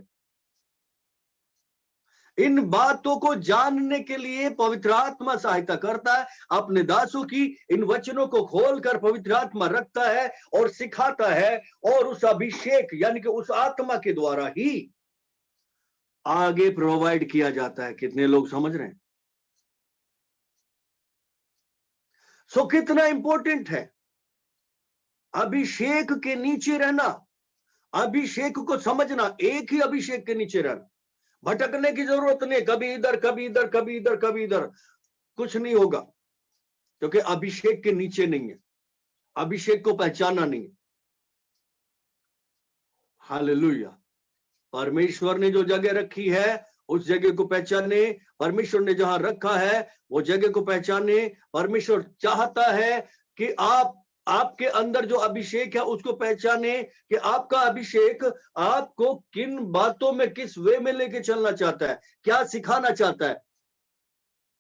इन बातों को जानने के लिए पवित्र आत्मा सहायता करता है, अपने दासों की इन वचनों को खोलकर पवित्र आत्मा रखता है और सिखाता है, और उस अभिषेक यानी कि उस आत्मा के द्वारा ही आगे प्रोवाइड किया जाता है। कितने लोग समझ रहे हैं? सो कितना इंपॉर्टेंट है अभिषेक के नीचे रहना, अभिषेक को समझना, एक ही अभिषेक के नीचे रहना, भटकने की जरूरत नहीं, कभी इधर कभी इधर, कभी इधर कभी इधर, कुछ नहीं होगा, क्योंकि अभिषेक के नीचे नहीं है, अभिषेक को पहचाना नहीं है। हालेलुया। परमेश्वर ने जो जगह रखी है उस जगह को पहचाने, परमेश्वर ने जहां रखा है वो जगह को पहचाने। परमेश्वर चाहता है कि आपके अंदर जो अभिषेक है उसको पहचाने, कि आपका अभिषेक आपको किन बातों में, किस वे में लेके चलना चाहता है, क्या सिखाना चाहता है,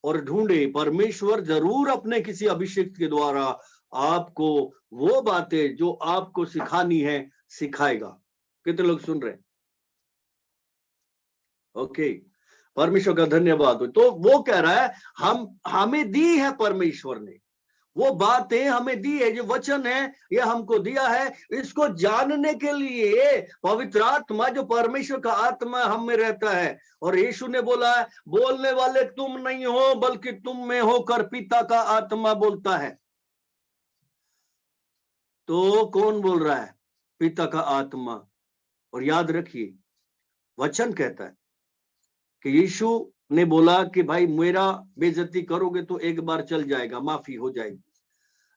और ढूंढे। परमेश्वर जरूर अपने किसी अभिषेक के द्वारा आपको वो बातें जो आपको सिखानी है सिखाएगा। कितने लोग सुन रहे हैं? ओके, परमेश्वर का धन्यवाद हो। तो वो कह रहा है हमें दी है, परमेश्वर ने वो बातें हमें दी है, जो वचन है ये हमको दिया है, इसको जानने के लिए पवित्र आत्मा जो परमेश्वर का आत्मा हम में रहता है। और यीशु ने बोला है, बोलने वाले तुम नहीं हो बल्कि तुम में होकर पिता का आत्मा बोलता है। तो कौन बोल रहा है? पिता का आत्मा। और याद रखिए, वचन कहता है कि यीशु ने बोला कि भाई मेरा बेइज्जती करोगे तो एक बार चल जाएगा, माफी हो जाएगी,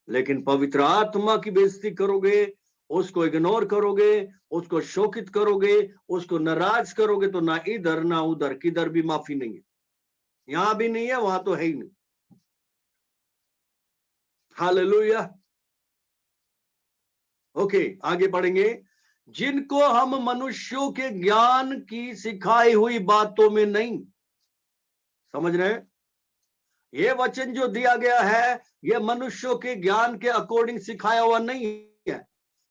लेकिन पवित्र आत्मा की बेइज्जती करोगे, उसको इग्नोर करोगे, उसको शोकित करोगे, उसको नाराज करोगे, तो ना इधर ना उधर, किधर भी माफी नहीं है। यहां भी नहीं है, वहां तो है ही नहीं। हालेलुया। ओके, आगे पढ़ेंगे। जिनको हम मनुष्यों के ज्ञान की सिखाई हुई बातों में नहीं, समझ रहे हैं? ये वचन जो दिया गया है, ये मनुष्यों के ज्ञान के अकॉर्डिंग सिखाया हुआ नहीं है,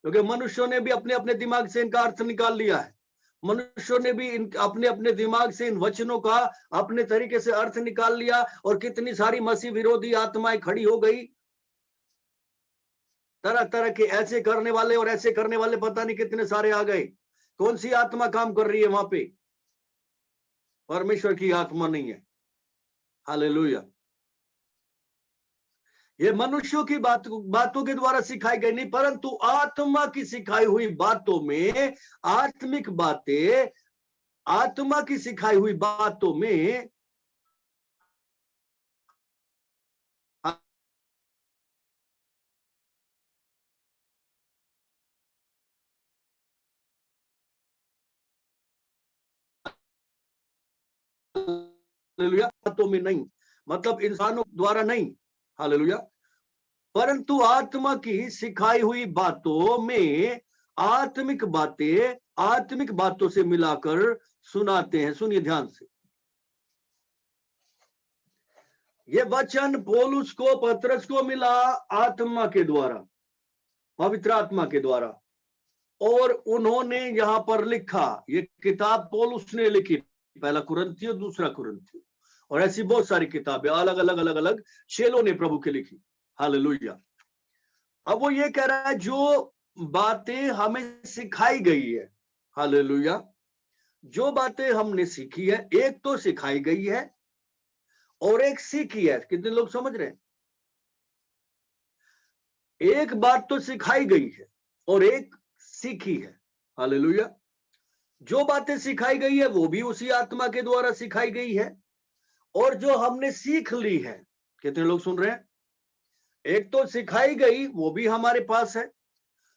क्योंकि मनुष्यों ने भी अपने अपने दिमाग से इनका अर्थ निकाल लिया है। मनुष्यों ने भी अपने अपने दिमाग से इन वचनों का अपने तरीके से अर्थ निकाल लिया, और कितनी सारी मसीह विरोधी आत्माएं खड़ी हो गई। तरह तरह के ऐसे करने वाले और ऐसे करने वाले पता नहीं कितने सारे आ गए। कौन सी आत्मा काम कर रही है वहां पे? परमेश्वर की आत्मा नहीं है। हालेलुया। ये मनुष्यों की बातों के द्वारा सिखाई गई नहीं, परंतु आत्मा की सिखाई हुई बातों में, आत्मिक बातें, आत्मा की सिखाई हुई बातों में हालेलुया, बातों में नहीं, मतलब इंसानों द्वारा नहीं, हालेलुया, परंतु आत्मा की सिखाई हुई बातों में आत्मिक बातें आत्मिक बातों से मिलाकर सुनाते हैं। सुनिए ध्यान से, ये वचन पौलुस को, पतरस को मिला आत्मा के द्वारा, पवित्र आत्मा के द्वारा, और उन्होंने यहां पर लिखा। ये किताब पौलुस ने लिखी, पहला कुरिन्थियों, दूसरा कुरिन्थियों, और ऐसी बहुत सारी किताबें अलग अलग अलग अलग चेलों ने प्रभु की लिखी। हालेलुया। अब वो ये कह रहा है जो बातें हमें सिखाई गई है, हालेलुया, जो बातें हमने सीखी है, एक तो सिखाई गई है और एक सीखी है। कितने लोग समझ रहे हैं? एक बात तो सिखाई गई है और एक सीखी है। हालेलुया। जो बातें सिखाई गई है वो भी उसी आत्मा के द्वारा सिखाई गई है, और जो हमने सीख ली है, कितने लोग सुन रहे हैं? एक तो सिखाई गई, वो भी हमारे पास है।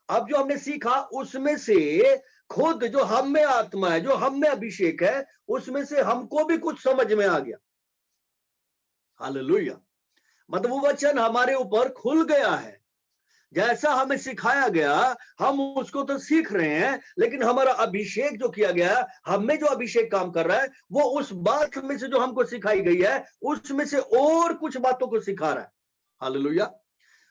अब जो हमने सीखा उसमें से खुद जो हम में आत्मा है, जो हम में अभिषेक है, उसमें से हमको भी कुछ समझ में आ गया। हालेलुया। मतलब वो वचन हमारे ऊपर खुल गया है। जैसा हमें सिखाया गया हम उसको तो सीख रहे हैं, लेकिन हमारा अभिषेक जो किया गया, हम में जो अभिषेक काम कर रहा है, वो उस बात में से जो हमको सिखाई गई है उसमें से और कुछ बातों को सिखा रहा है। हालेलुया।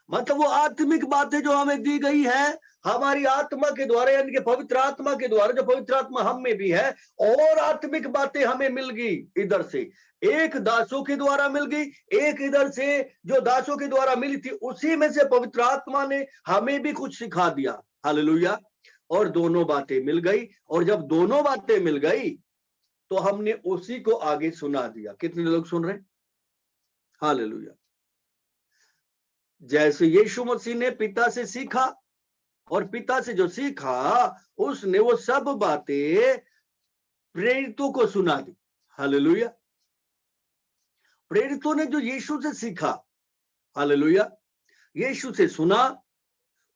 मतलब वो आत्मिक बातें जो हमें दी गई है हमारी आत्मा के द्वारा, यानी कि पवित्र आत्मा के द्वारा, जो पवित्र आत्मा हम में भी है, और आत्मिक बातें हमें मिल गई इधर से, एक दासों के द्वारा मिल गई, एक इधर से जो दासों के द्वारा मिली थी, उसी में से पवित्र आत्मा ने हमें भी कुछ सिखा दिया। हालेलुया। और दोनों बातें मिल गई, और जब दोनों बातें मिल गई तो हमने उसी को आगे सुना दिया। कितने लोग सुन रहे हैं? हालेलुया। जैसे यीशु मसीह ने पिता से सीखा, और पिता से जो सीखा उसने वो सब बातें प्रेरितों को सुना दी। हालेलुया। प्रेरितों ने जो यीशु से सीखा, हालेलुया, यीशु से सुना,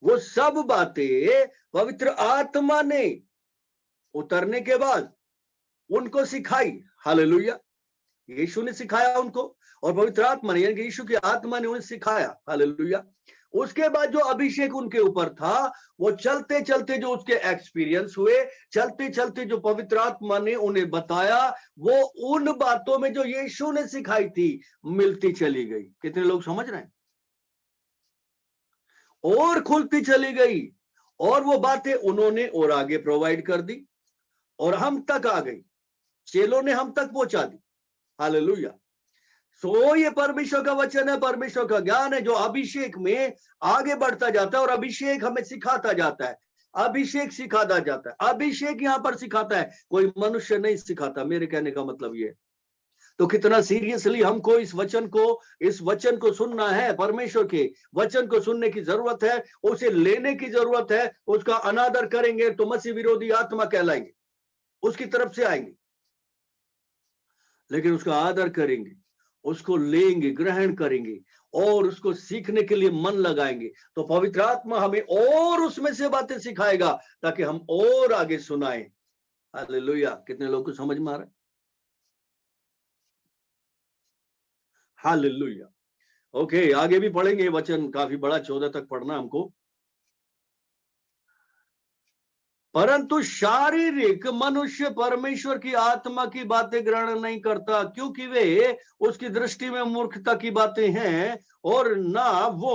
वो सब बातें पवित्र आत्मा ने उतरने के बाद उनको सिखाई। हालेलुया। यीशु ने सिखाया उनको, और पवित्र आत्मा ने, यानी कि यीशु की आत्मा ने उन्हें सिखाया। हालेलुया। उसके बाद जो अभिषेक उनके ऊपर था, वो चलते चलते जो उसके एक्सपीरियंस हुए, चलते चलते जो पवित्र आत्मा ने उन्हें बताया, वो उन बातों में जो यीशु ने सिखाई थी मिलती चली गई। कितने लोग समझ रहे हैं? और खुलती चली गई, और वो बातें उन्होंने और आगे प्रोवाइड कर दी, और हम तक आ गई, चेलों ने हम तक पहुंचा दी। हालेलुया। सो ये परमेश्वर का वचन है, परमेश्वर का ज्ञान है, जो अभिषेक में आगे बढ़ता जाता है, और अभिषेक हमें सिखाता जाता है, अभिषेक सिखाता जाता है, अभिषेक यहां पर सिखाता है, कोई मनुष्य नहीं सिखाता। मेरे कहने का मतलब ये है, तो कितना सीरियसली हमको इस वचन को सुनना है। परमेश्वर के वचन को सुनने की जरूरत है, उसे लेने की जरूरत है। उसका अनादर करेंगे तो मसीह विरोधी आत्मा कहलाएंगे, उसकी तरफ से आएंगे। लेकिन उसका आदर करेंगे, उसको लेंगे, ग्रहण करेंगे और उसको सीखने के लिए मन लगाएंगे, तो पवित्र आत्मा हमें और उसमें से बातें सिखाएगा ताकि हम और आगे सुनाएं। हालेलुया। कितने लोगों को समझ में आ रहा है? हालेलुया। ओके, आगे भी पढ़ेंगे, वचन काफी बड़ा 14 तक पढ़ना हमको। परंतु शारीरिक मनुष्य परमेश्वर की आत्मा की बातें ग्रहण नहीं करता, क्योंकि वे उसकी दृष्टि में मूर्खता की बातें हैं और ना वो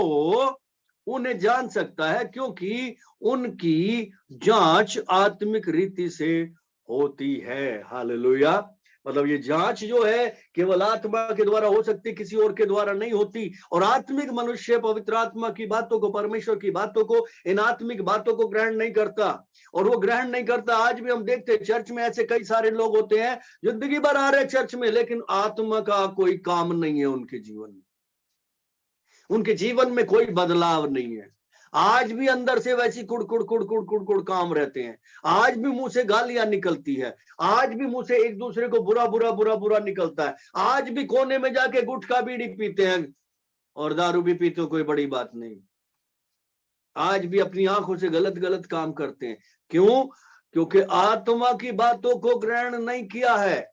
उन्हें जान सकता है, क्योंकि उनकी जांच आत्मिक रीति से होती है। हालेलुया। मतलब ये जांच जो है केवल आत्मा के द्वारा हो सकती, किसी और के द्वारा नहीं होती। और आत्मिक मनुष्य पवित्र आत्मा की बातों को, परमेश्वर की बातों को, इन आत्मिक बातों को ग्रहण नहीं करता। और वो ग्रहण नहीं करता। आज भी हम देखते हैं चर्च में ऐसे कई सारे लोग होते हैं, जिंदगी भर आ रहे चर्च में, लेकिन आत्मा का कोई काम नहीं है उनके जीवन में, उनके जीवन में कोई बदलाव नहीं है। आज भी अंदर से वैसी कुड़ काम रहते हैं। आज भी मुंह से गालियां निकलती है, आज भी मुंह से एक दूसरे को बुरा निकलता है। आज भी कोने में जाके गुटखा बीड़ी पीते हैं और दारू भी पीते हो, कोई बड़ी बात नहीं। आज भी अपनी आंखों से गलत काम करते हैं। क्यों? क्योंकि आत्मा की बातों को ग्रहण नहीं किया है।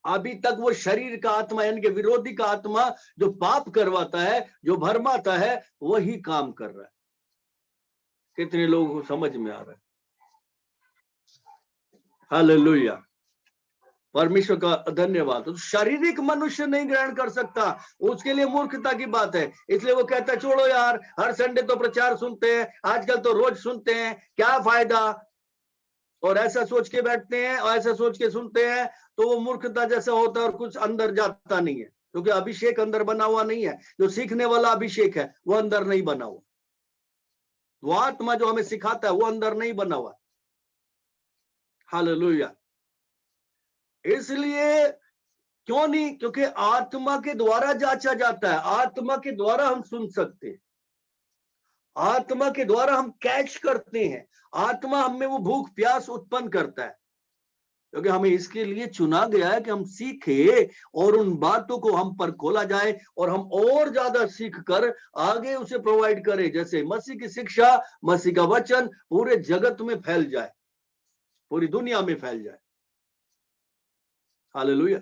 अभी तक वो शरीर का आत्मा यानी कि विरोधी का आत्मा जो पाप करवाता है, जो भरमाता है, वही काम कर रहा है। कितने लोगों को समझ में आ रहा है? हालेलुया। परमेश्वर का धन्यवाद। तो शारीरिक मनुष्य नहीं ग्रहण कर सकता, उसके लिए मूर्खता की बात है। इसलिए वो कहता है छोड़ो यार, हर संडे तो प्रचार सुनते हैं, आजकल तो रोज सुनते हैं, क्या फायदा। और ऐसा सोच के बैठते हैं और ऐसा सोच के सुनते हैं, तो वो मूर्खता जैसा होता है और कुछ अंदर जाता नहीं है, क्योंकि अभिषेक अंदर बना हुआ नहीं है। जो सीखने वाला अभिषेक है वो अंदर नहीं बना हुआ, वो आत्मा जो हमें सिखाता है वो अंदर नहीं बना हुआ। हालेलुया। इसलिए क्यों नहीं? क्योंकि आत्मा के द्वारा जांचा जाता है, आत्मा के द्वारा हम सुन सकते हैं, आत्मा के द्वारा हम कैच करते हैं, आत्मा हमें वो भूख प्यास उत्पन्न करता है। क्योंकि हमें इसके लिए चुना गया है कि हम सीखे और उन बातों को हम पर खोला जाए और हम और ज्यादा सीख कर आगे उसे प्रोवाइड करें, जैसे मसीह की शिक्षा, मसीह का वचन पूरे जगत में फैल जाए, पूरी दुनिया में फैल जाए। हालेलुया।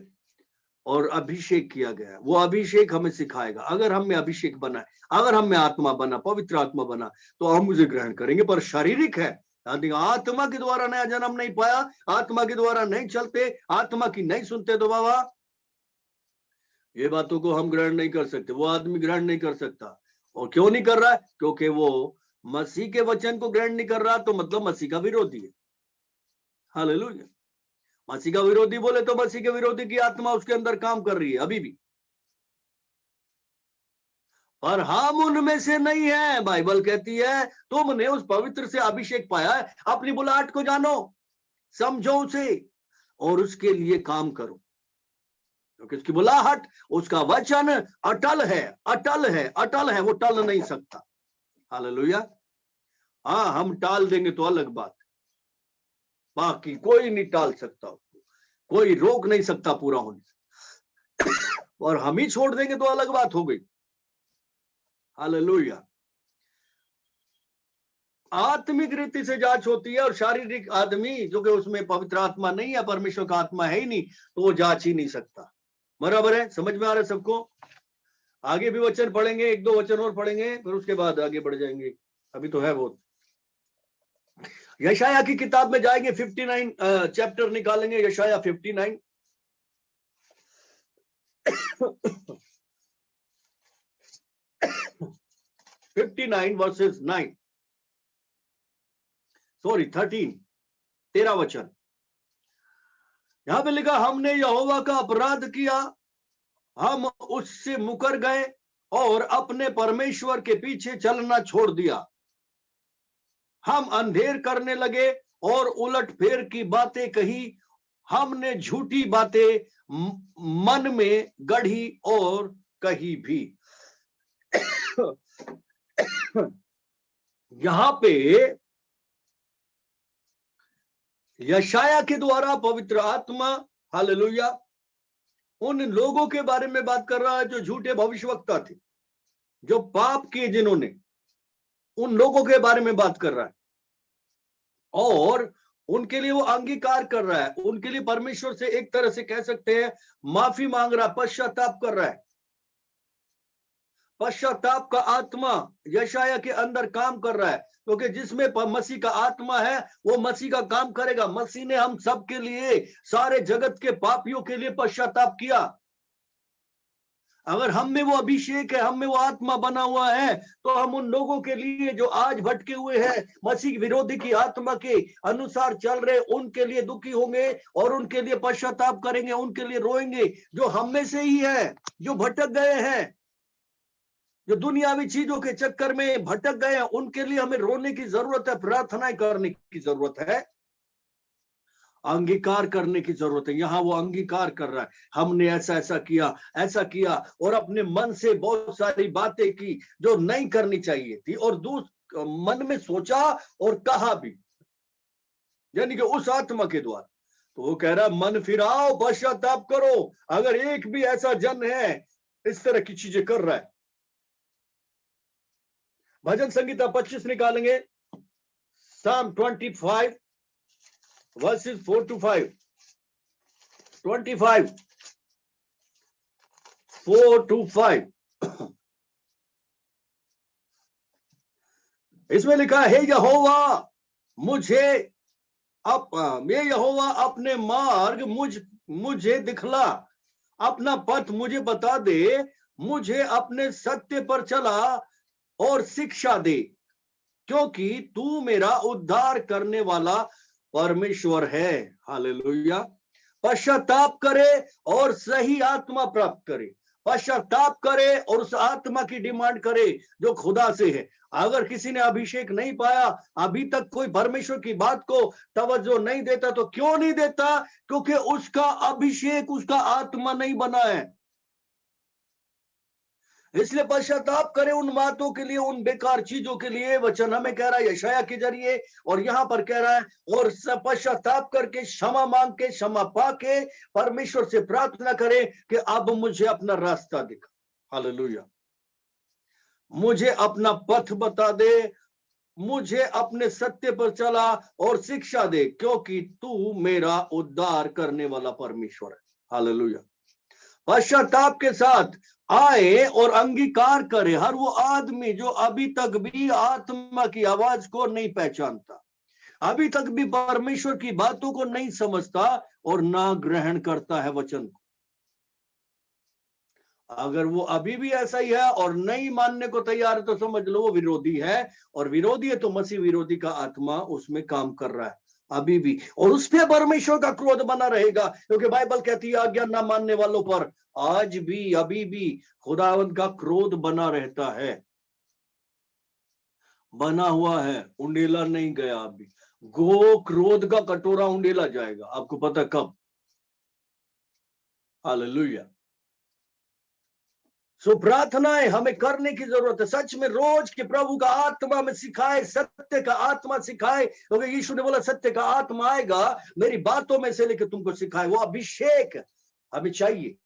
और अभिषेक किया गया है, वो अभिषेक हमें सिखाएगा। अगर हम में अभिषेक बना है, अगर हम में आत्मा बना, पवित्र आत्मा बना, तो हम उसे ग्रहण करेंगे। पर शारीरिक है, आत्मा के द्वारा नया जन्म नहीं पाया, आत्मा के द्वारा नहीं चलते, आत्मा की नहीं सुनते, तो बाबा ये बातों को हम ग्रहण नहीं कर सकते, वो आदमी ग्रहण नहीं कर सकता। और क्यों नहीं कर रहा है? क्योंकि वो मसीह के वचन को ग्रहण नहीं कर रहा, तो मतलब मसीह का विरोधी है। हालेलुया। मसीह का विरोधी बोले तो मसीह के विरोधी की आत्मा उसके अंदर काम कर रही है अभी भी, और हम उनमें से नहीं है। बाइबल कहती है तुमने उस पवित्र से अभिषेक पाया है, अपनी बुलाहट को जानो, समझो उसे और उसके लिए काम करो, क्योंकि उसकी बुलाहट, उसका वचन अटल है, अटल है, अटल है, वो टल नहीं सकता। हालेलुया। हाँ, हम टाल देंगे तो अलग बात, बाकी कोई नहीं टाल सकता उसको, कोई रोक नहीं सकता पूरा होने से। और हम ही छोड़ देंगे तो अलग बात हो गई। हालेलुया। आत्मिक रीति से जांच होती है, और शारीरिक आदमी जो कि उसमें पवित्र आत्मा नहीं है, परमेश्वर का आत्मा है ही नहीं, तो वो जांच ही नहीं सकता। बराबर है? समझ में आ रहा है सबको? आगे भी वचन पढ़ेंगे, एक दो वचन और पढ़ेंगे, फिर उसके बाद आगे बढ़ जाएंगे। अभी तो है बहुत। यशाया की किताब में जाएंगे, 59 चैप्टर निकालेंगे, यशाया 59 वर्सेस 9, सॉरी 13 वचन। यहां पे लिखा, हमने यहोवा का अपराध किया, हम उससे मुकर गए और अपने परमेश्वर के पीछे चलना छोड़ दिया। हम अंधेर करने लगे और उलट फेर की बातें कही, हमने झूठी बातें मन में गढ़ी और कहीं भी। यहां पे यशाया के द्वारा पवित्र आत्मा, हालेलुया, उन लोगों के बारे में बात कर रहा है जो झूठे भविष्यवक्ता थे, जो पाप किए जिन्होंने, उन लोगों के बारे में बात कर रहा है और उनके लिए वो अंगीकार कर रहा है, उनके लिए परमेश्वर से एक तरह से कह सकते हैं माफी मांग रहा है, पश्चाताप कर रहा है। पश्चाताप का आत्मा यशाया के अंदर काम कर रहा है, क्योंकि जिसमें मसीह का आत्मा है वो मसीह का काम करेगा। मसीह ने हम सब के लिए, सारे जगत के पापियों के लिए पश्चाताप किया। अगर हम में वो अभिषेक है, हम में वो आत्मा बना हुआ है, तो हम उन लोगों के लिए जो आज भटके हुए हैं, मसीह विरोधी की आत्मा के अनुसार चल रहे, उनके लिए दुखी होंगे और उनके लिए पश्चाताप करेंगे, उनके लिए रोएंगे। जो हम में से ही है, जो भटक गए हैं, जो दुनियावी चीजों के चक्कर में भटक गए हैं, उनके लिए हमें रोने की जरूरत है, प्रार्थनाएं करने की जरूरत है, अंगीकार करने की जरूरत है। यहां वो अंगीकार कर रहा है, हमने ऐसा ऐसा किया और अपने मन से बहुत सारी बातें की जो नहीं करनी चाहिए थी, और मन में सोचा और कहा भी, यानी कि उस आत्मा के द्वारा। तो वो कह रहा है मन फिराओ, पश्चाताप करो। अगर एक भी ऐसा जन है इस तरह की चीजें कर रहा है, भजन संगीता 25 निकालेंगे, Psalm 25 verses 4 to 5, 25 4 to 5। इसमें लिखा है, हे यहोवा यहोवा अपने मार्ग मुझे दिखला, अपना पथ मुझे बता दे, मुझे अपने सत्य पर चला और शिक्षा दे, क्योंकि तू मेरा उद्धार करने वाला परमेश्वर है। हालेलुया। पश्चाताप करे और सही आत्मा प्राप्त करे, पश्चाताप करे और उस आत्मा की डिमांड करे जो खुदा से है। अगर किसी ने अभिषेक नहीं पाया, अभी तक कोई परमेश्वर की बात को तवज्जो नहीं देता, तो क्यों नहीं देता? क्योंकि उसका अभिषेक, उसका आत्मा नहीं बना है। इसलिए पश्चाताप करे उन बातों के लिए, उन बेकार चीजों के लिए। वचन हमें कह रहा है यशाया के जरिए, और यहां पर कह रहा है, और पश्चाताप करके, क्षमा मांग के, क्षमा पाके परमेश्वर से प्रार्थना करे कि अब मुझे अपना रास्ता दिखा। हालेलुया। मुझे अपना पथ बता दे, मुझे अपने सत्य पर चला और शिक्षा दे, क्योंकि तू मेरा उद्धार करने वाला परमेश्वर है। हालेलुया। पश्चाताप के साथ आए और अंगीकार करे हर वो आदमी जो अभी तक भी आत्मा की आवाज को नहीं पहचानता, अभी तक भी परमेश्वर की बातों को नहीं समझता और ना ग्रहण करता है वचन को। अगर वो अभी भी ऐसा ही है और नहीं मानने को तैयार है, तो समझ लो वो विरोधी है, और विरोधी है तो मसीह विरोधी का आत्मा उसमें काम कर रहा है अभी भी, और उस पे परमेश्वर का क्रोध बना रहेगा। क्योंकि बाइबल कहती है आज्ञा ना मानने वालों पर आज भी, अभी भी खुदावंद का क्रोध बना रहता है, बना हुआ है, उंडेला नहीं गया अभी। गो क्रोध का कटोरा उंडेला जाएगा, आपको पता कब? हालेलुया। सो प्रार्थनाएं हमें करने की जरूरत है, सच में रोज के प्रभु का आत्मा में सिखाए, सत्य का आत्मा सिखाए। क्योंकि यीशु ने बोला सत्य का आत्मा आएगा, मेरी बातों में से लेकर तुमको सिखाए। वो अभिषेक हमें चाहिए,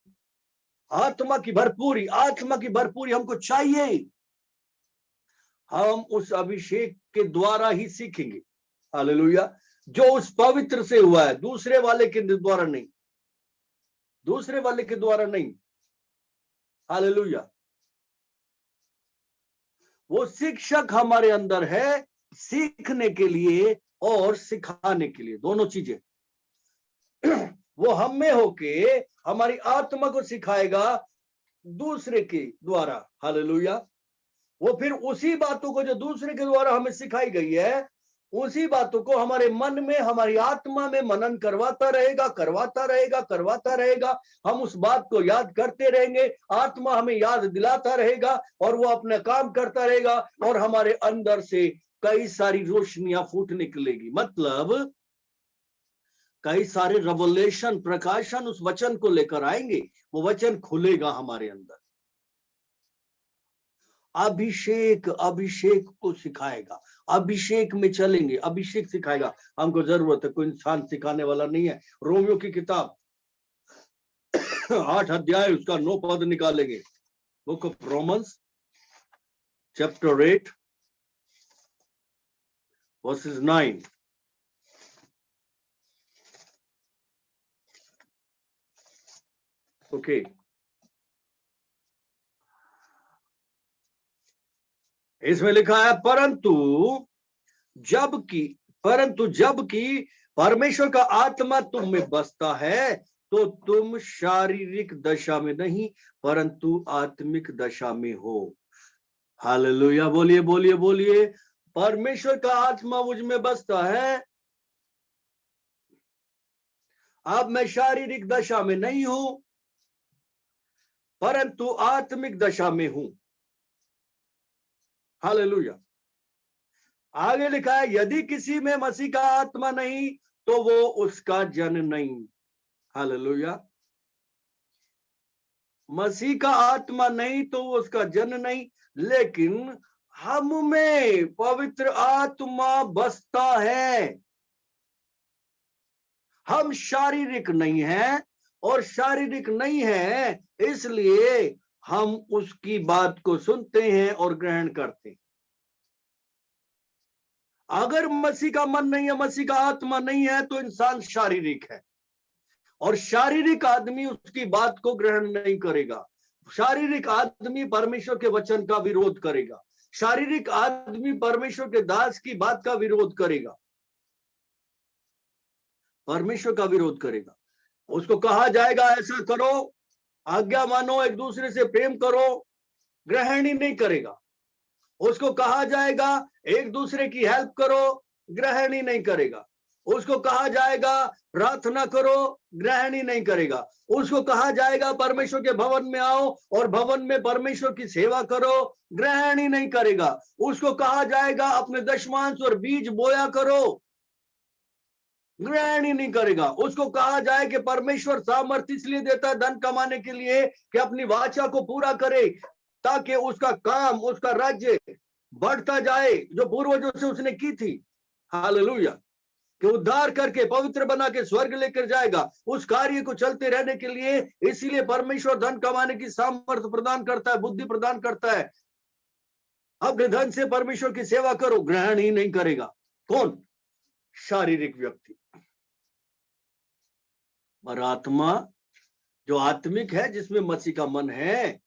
आत्मा की भरपूरी, आत्मा की भरपूरी हमको चाहिए। हम उस अभिषेक के द्वारा ही सीखेंगे। हालेलुया। जो उस पवित्र से हुआ है, दूसरे वाले के द्वारा नहीं, दूसरे वाले के द्वारा नहीं। हालेलुया। वो शिक्षक हमारे अंदर है, सीखने के लिए और सिखाने के लिए, दोनों चीजें। वो हम में होके हमारी आत्मा को सिखाएगा दूसरे के द्वारा। हालेलुया। वो फिर उसी बातों को जो दूसरे के द्वारा हमें सिखाई गई है, उसी बातों को हमारे मन में, हमारी आत्मा में मनन करवाता रहेगा, करवाता रहेगा, करवाता रहेगा। हम उस बात को याद करते रहेंगे, आत्मा हमें याद दिलाता रहेगा, और वो अपना काम करता रहेगा, और हमारे अंदर से कई सारी रोशनियां फूट निकलेगी। मतलब कई सारे रेवलेशन, प्रकाशन उस वचन को लेकर आएंगे। वो वचन खुलेगा हमारे अंदर। अभिषेक अभिषेक को सिखाएगा, अभिषेक में चलेंगे, अभिषेक सिखाएगा। हमको जरूरत है, कोई इंसान सिखाने वाला नहीं है। रोमियो की किताब 8 अध्याय उसका 9 पद निकालेंगे। Book of Romans chapter 8 versus 9। Okay, इसमें लिखा है, परंतु जबकि परमेश्वर का आत्मा तुम में बसता है तो तुम शारीरिक दशा में नहीं परंतु आत्मिक दशा में हो। हालेलुया, बोलिए बोलिए बोलिए। परमेश्वर का आत्मा मुझ में बसता है। अब मैं शारीरिक दशा में नहीं हूं परंतु आत्मिक दशा में हूं। हालेलुया। आगे लिखा है, यदि किसी में मसीह का आत्मा नहीं तो वो उसका जन नहीं। हालेलुया। मसीह का आत्मा नहीं तो वो उसका जन नहीं। लेकिन हम में पवित्र आत्मा बसता है। हम शारीरिक नहीं है, और शारीरिक नहीं है इसलिए हम उसकी बात को सुनते हैं और ग्रहण करते हैं। अगर मसीह का मन नहीं है, मसीह का आत्मा नहीं है, तो इंसान शारीरिक है, और शारीरिक आदमी उसकी बात को ग्रहण नहीं करेगा। शारीरिक आदमी परमेश्वर के वचन का विरोध करेगा। शारीरिक आदमी परमेश्वर के दास की बात का विरोध करेगा, परमेश्वर का विरोध करेगा। उसको कहा जाएगा ऐसा करो, आज्ञा मानो, एक दूसरे से प्रेम करो, ग्रहण ही नहीं करेगा। उसको कहा जाएगा एक दूसरे की हेल्प करो, ग्रहण ही नहीं करेगा। उसको कहा जाएगा प्रार्थना करो, ग्रहण ही नहीं करेगा। उसको कहा जाएगा परमेश्वर के भवन में आओ और भवन में परमेश्वर की सेवा करो, ग्रहण ही नहीं करेगा। उसको कहा जाएगा अपने दशमांश और बीज बोया करो, ग्रहण ही नहीं करेगा। उसको कहा जाए कि परमेश्वर सामर्थ्य इसलिए देता है धन कमाने के लिए कि अपनी वाचा को पूरा करे, ताकि उसका काम, उसका राज्य बढ़ता जाए जो पूर्वजों से उसने की थी। हालेलुया। कि उद्धार करके पवित्र बना के स्वर्ग लेकर जाएगा। उस कार्य को चलते रहने के लिए इसीलिए परमेश्वर धन कमाने की सामर्थ्य प्रदान करता है, बुद्धि प्रदान करता है। अपने धन से परमेश्वर की सेवा करो, ग्रहण ही नहीं करेगा। कौन? शारीरिक व्यक्ति। और आत्मा जो आत्मिक है, जिसमें मसीह का मन है,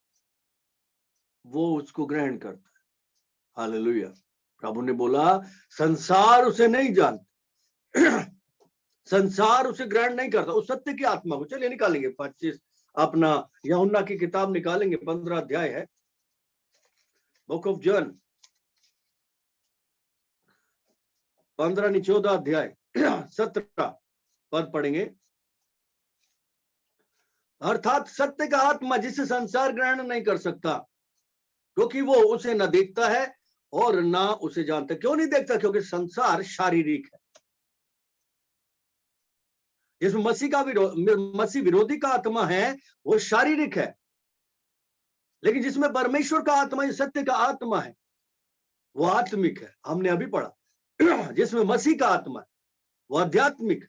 वो उसको ग्रहण करता है। हालेलुया। प्रभु ने बोला संसार उसे नहीं जानता, संसार उसे ग्रहण नहीं करता, उस सत्य की आत्मा को। चलिए निकालेंगे 25 अपना यूहन्ना की किताब निकालेंगे, 15 अध्याय है, बुक ऑफ जॉन 15 नहीं 14 अध्याय 17 पद पढ़ेंगे। अर्थात सत्य का आत्मा जिसे संसार ग्रहण नहीं कर सकता, क्योंकि वो उसे न देखता है और ना उसे जानता। क्यों नहीं देखता? क्योंकि संसार शारीरिक है। जिसमें मसीह विरोधी का आत्मा है वो शारीरिक है, लेकिन जिसमें परमेश्वर का आत्मा, सत्य का आत्मा है, वो आत्मिक है। हमने अभी पढ़ा जिसमें मसीह का आत्मा है वो आध्यात्मिक,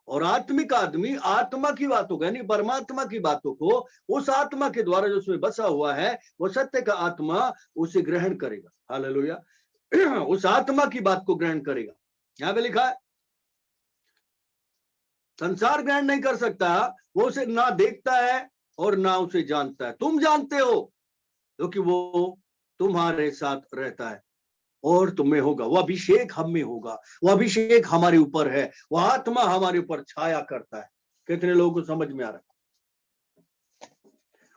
और आत्मिक आदमी आत्मा की बातों को, यानी परमात्मा की बातों को, उस आत्मा के द्वारा जो उसमें बसा हुआ है, वो सत्य का आत्मा उसे ग्रहण करेगा। हालेलुया। उस आत्मा की बात को ग्रहण करेगा। यहां पे लिखा है संसार ग्रहण नहीं कर सकता, वो उसे ना देखता है और ना उसे जानता है। तुम जानते हो क्योंकि वो तुम्हारे साथ रहता है और तुम्हें होगा। वो अभिषेक हम में होगा, वो अभिषेक हमारे ऊपर है, वो आत्मा हमारे ऊपर छाया करता है। कितने लोगों को समझ में आ रहा है?